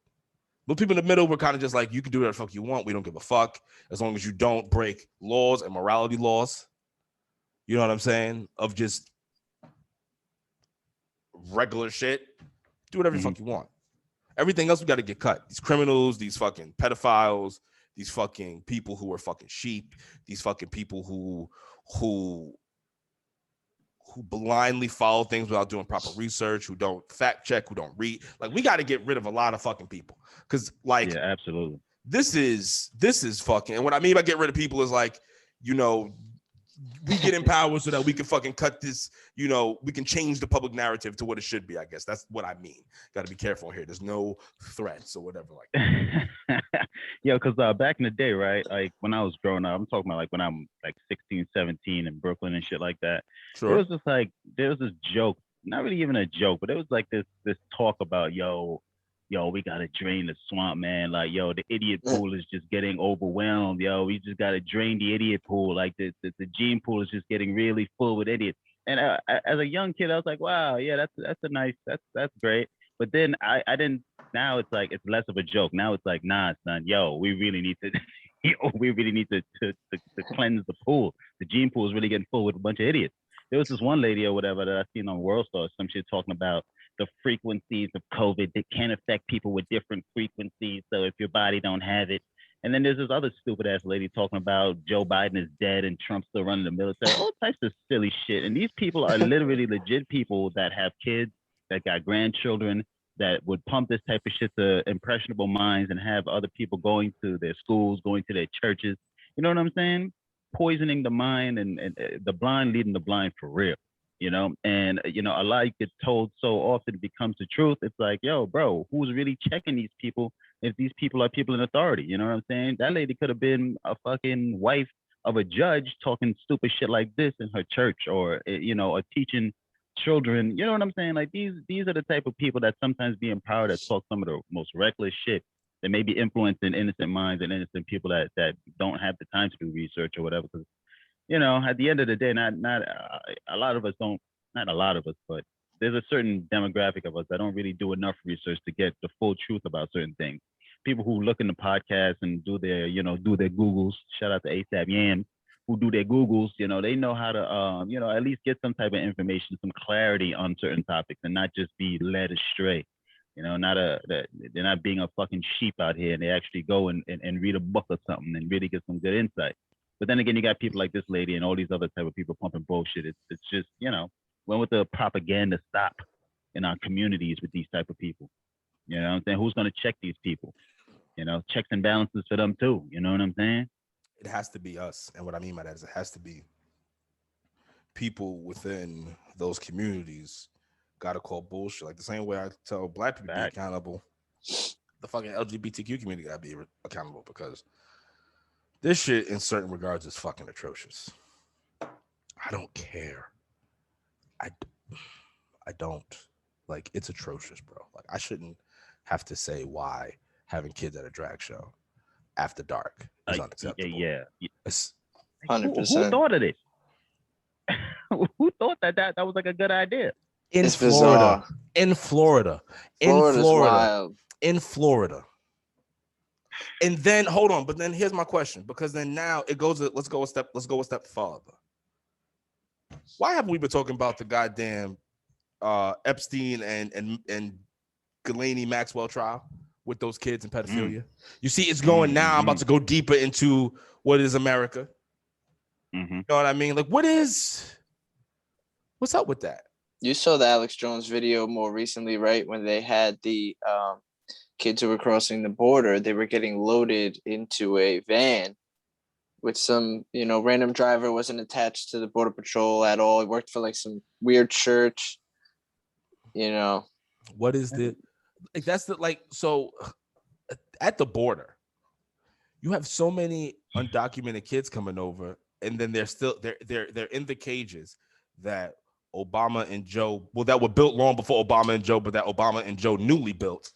Most people in the middle, we're kind of just like, you can do whatever the fuck you want. We don't give a fuck as long as you don't break laws and morality laws. You know what I'm saying? Of just regular shit. Do whatever the fuck you want. Everything else we got to get cut. These criminals, these fucking pedophiles, these fucking people who are fucking sheep, these fucking people who blindly follow things without doing proper research, who don't fact check, who don't read. Like, we got to get rid of a lot of fucking people, because like, yeah, absolutely. This is fucking. And what I mean by get rid of people is like, we get in power so that we can fucking cut this, we can change the public narrative to what it should be, I guess. That's what I mean. Got to be careful here. There's no threats or whatever like that. Yeah, because back in the day, right, like when I was growing up, I'm talking about like when I'm like 16, 17 in Brooklyn and shit like that. Sure. It was just like, there was this joke, not really even a joke, but it was like this talk about, yo, we got to drain the swamp, man. Like, yo, the idiot pool is just getting overwhelmed. Yo, we just got to drain the idiot pool. Like, the gene pool is just getting really full with idiots. And as a young kid, I was like, wow, yeah, that's a nice, that's great. But then I didn't. Now it's like it's less of a joke. Now it's like, nah, son, yo, we really need to, we really need to cleanse the pool. The gene pool is really getting full with a bunch of idiots. There was this one lady or whatever that I seen on World Star, some shit talking about the frequencies of COVID that can affect people with different frequencies. So if your body don't have it, and then there's this other stupid ass lady talking about Joe Biden is dead and Trump's still running the military, all types of silly shit. And these people are literally legit people that have kids, that got grandchildren, that would pump this type of shit to impressionable minds and have other people going to their schools, going to their churches. You know what I'm saying? Poisoning the mind and the blind leading the blind for real. You know, and a lie gets told so often it becomes the truth. It's like, yo, bro, who's really checking these people if these people are people in authority? You know what I'm saying? That lady could have been a fucking wife of a judge talking stupid shit like this in her church, or or teaching children. You know what I'm saying? Like these are the type of people that sometimes be empowered that talk some of the most reckless shit that may be influencing innocent minds and innocent people that don't have the time to do research or whatever. Because at the end of the day, not a lot of us don't, not a lot of us, but there's a certain demographic of us that don't really do enough research to get the full truth about certain things. People who look in the podcast and do their, do their Googles. Shout out to ASAP Yams, who do their Googles. They know how to, at least get some type of information, some clarity on certain topics, and not just be led astray. They're not being a fucking sheep out here, and they actually go and read a book or something and really get some good insight. But then again, you got people like this lady and all these other type of people pumping bullshit. It's just, when would the propaganda stop in our communities with these type of people? You know what I'm saying? Who's going to check these people? Checks and balances for them too. You know what I'm saying? It has to be us. And what I mean by that is it has to be people within those communities got to call bullshit. Like the same way I tell black people to be accountable, the fucking LGBTQ community got to be accountable, because this shit in certain regards is fucking atrocious. I don't care. I don't. Like, it's atrocious, bro. Like, I shouldn't have to say why having kids at a drag show after dark is unacceptable. Yeah. 100%. Who thought of this? Who thought that was like a good idea? In Florida. And then hold on, but then here's my question, because then now it goes. Let's go a step farther. Why haven't we been talking about the goddamn Epstein and Ghislaine Maxwell trial with those kids and pedophilia? You see, it's going now. I'm about to go deeper into what is America. You know what I mean? Like, what's up with that? You saw the Alex Jones video more recently, right? When they had the kids who were crossing the border, they were getting loaded into a van with some, random driver, wasn't attached to the Border Patrol at all. He worked for like some weird church, What is so at the border, you have so many undocumented kids coming over, and then they're in the cages that Obama and Joe, that were built long before Obama and Joe, but that Obama and Joe newly built.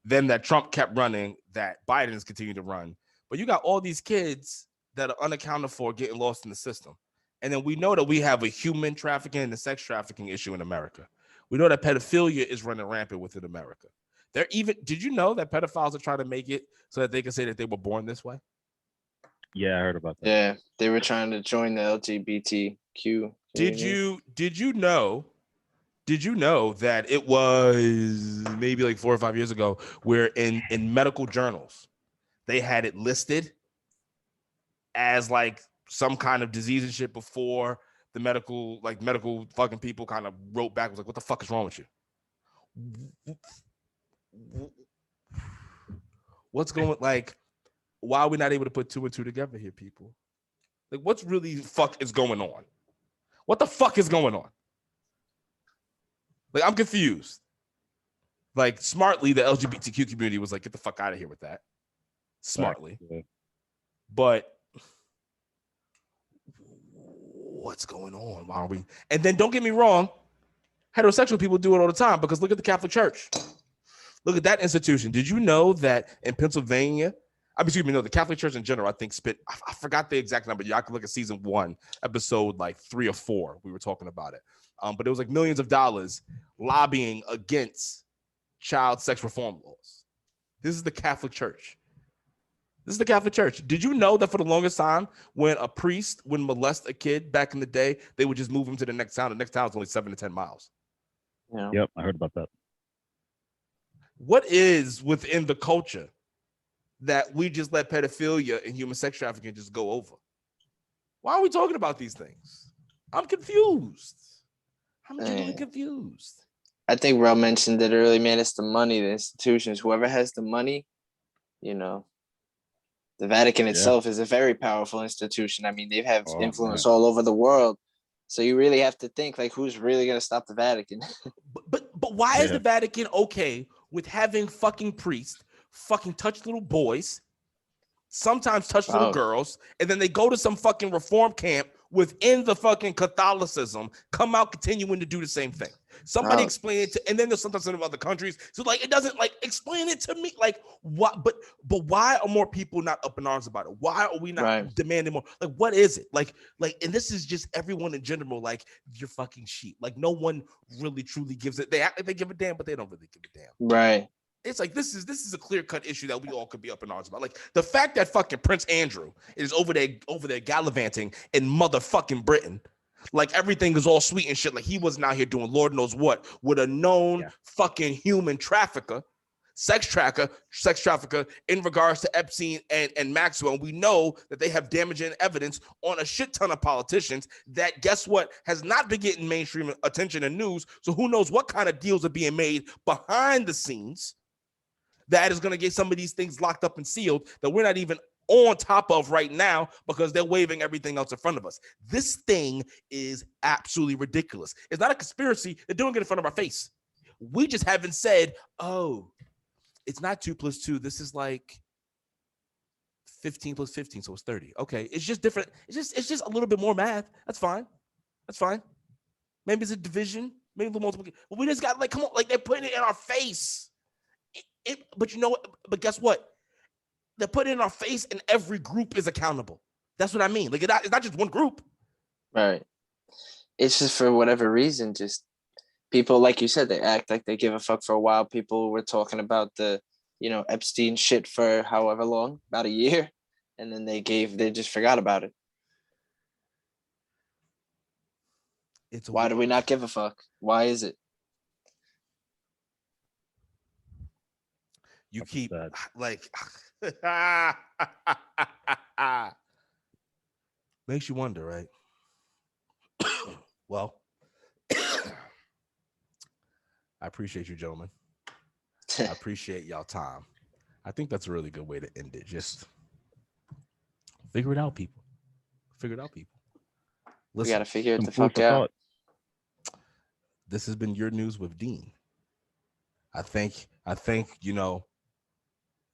Then that Trump kept running, that Biden has continued to run. But you got all these kids that are unaccounted for getting lost in the system. And then we know that we have a human trafficking and a sex trafficking issue in America. We know that pedophilia is running rampant within America. Did you know that pedophiles are trying to make it so that they can say that they were born this way? Yeah, I heard about that. Yeah, they were trying to join the LGBTQ community. Did you know that it was maybe like 4 or 5 years ago where in medical journals they had it listed as like some kind of disease and shit before the medical fucking people kind of wrote back, was like, what the fuck is wrong with you? What's going, like, why are we not able to put two and two together here, people? Like, what's really fuck is going on? What the fuck is going on? Like, I'm confused. Like, smartly, the LGBTQ community was like, get the fuck out of here with that. Smartly. Yeah. But what's going on? Why are we? And then don't get me wrong, heterosexual people do it all the time, because look at the Catholic Church. Look at that institution. Did you know that in Pennsylvania, Excuse me, no, the Catholic Church in general, I think spent, I forgot the exact number. Y'all can look at season 1, episode like 3 or 4. We were talking about it. But it was like millions of dollars lobbying against child sex reform laws. This is the Catholic Church. This is the Catholic Church. Did you know that for the longest time, when a priest would molest a kid back in the day, they would just move him to the next town? The next town is only 7 to 10 miles. Yeah. Yep, I heard about that. What is within the culture that we just let pedophilia and human sex trafficking just go over? Why are we talking about these things? I'm confused. I'm genuinely confused. I think Rell mentioned it earlier, man. It's the money, the institutions. Whoever has the money, you know, the Vatican itself is a very powerful institution. I mean, they have influence all over the world. So you really have to think, like, who's really going to stop the Vatican? But why is the Vatican okay with having fucking priests fucking touch little boys, sometimes touch little girls, and then they go to some fucking reform camp within the fucking Catholicism, come out continuing to do the same thing? Somebody explain it to, and then there's sometimes in other countries. So like, it doesn't, like, explain it to me. Like, what? But why are more people not up in arms about it? Why are we not demanding more? Like, what is it? Like, and this is just everyone in general. Like, you're fucking sheep. Like, no one really truly gives it. They act like they give a damn, but they don't really give a damn. Right. It's like, this is a clear-cut issue that we all could be up in arms about. Like, the fact that fucking Prince Andrew is over there gallivanting in motherfucking Britain, like everything is all sweet and shit. Like, he wasn't out here doing Lord knows what with a known fucking human trafficker, sex trafficker in regards to Epstein and Maxwell. And we know that they have damaging evidence on a shit ton of politicians that, guess what, has not been getting mainstream attention and news. So who knows what kind of deals are being made behind the scenes that is going to get some of these things locked up and sealed that we're not even on top of right now because they're waving everything else in front of us. This thing is absolutely ridiculous. It's not a conspiracy. They're doing it in front of our face. We just haven't said, oh, it's not 2 + 2. This is like 15 + 15, so it's 30. Okay, it's just different. It's just a little bit more math. That's fine. That's fine. Maybe it's a division. Maybe the multiplication. But we just got, like, come on, like, they're putting it in our face. But you know what? But guess what? They're putting it in our face, and every group is accountable. That's what I mean. Like, it's not just one group. Right. It's just for whatever reason, just people, like you said, they act like they give a fuck for a while. People were talking about the, Epstein shit for however long, about a year, and then they just forgot about it. Why do we not give a fuck? Why is it? You keep like makes you wonder, right? Well, I appreciate you, gentlemen. I appreciate y'all time. I think that's a really good way to end it. Just figure it out, people. Figure it out, people. Listen, we gotta figure it the fuck out. This has been Your News with Dean. I thank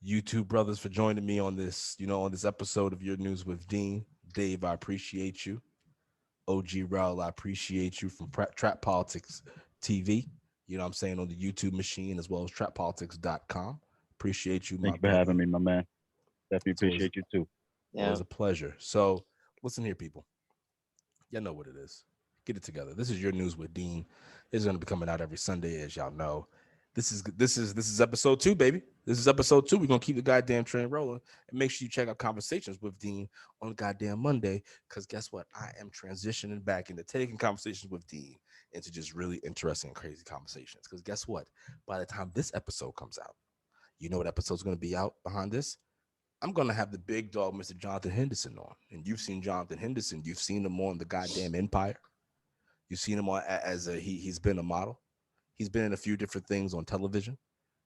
you two brothers for joining me on this, on this episode of Your News with Dean. Dave, I appreciate you. OG Rell, I appreciate you from Trap Politics TV. You know what I'm saying, on the YouTube machine, as well as trappolitics.com. Appreciate you, Thanks for having me, my man. Definitely appreciate you too. Yeah. It was a pleasure. So listen here, people. Y'all know what it is. Get it together. This is Your News with Dean. It's going to be coming out every Sunday, as y'all know. This is episode 2, baby. This is episode 2. We're going to keep the goddamn train rolling, and make sure you check out Conversations with Dean on goddamn Monday, because guess what? I am transitioning back into taking Conversations with Dean into just really interesting and crazy conversations, because guess what? By the time this episode comes out, you know what episode's going to be out behind this? I'm going to have the big dog, Mr. Jonathan Henderson, on. And you've seen Jonathan Henderson. You've seen him on the goddamn Empire. You've seen him on he's been a model. He's been in a few different things on television.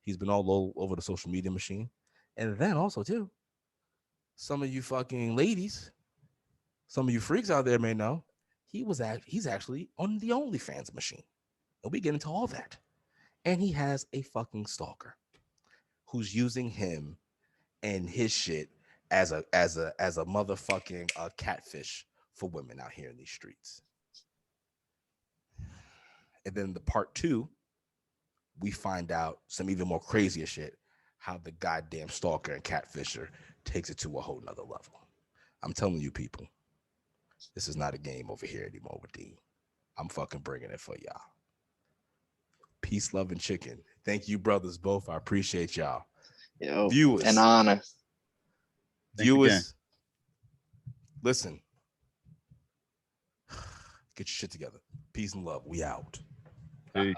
He's been all over the social media machine. And then also, too, some of you fucking ladies, some of you freaks out there may know, he's actually on the OnlyFans machine. And we get into all that. And he has a fucking stalker who's using him and his shit as a motherfucking catfish for women out here in these streets. And then the part 2, we find out some even more crazier shit, how the goddamn stalker and catfisher takes it to a whole nother level. I'm telling you, people, this is not a game over here anymore with D. I'm fucking bringing it for y'all. Peace, love, and chicken. Thank you, brothers, both. I appreciate y'all. Yo, Viewers, an honor. Viewers, listen. Get your shit together. Peace and love. We out. Peace.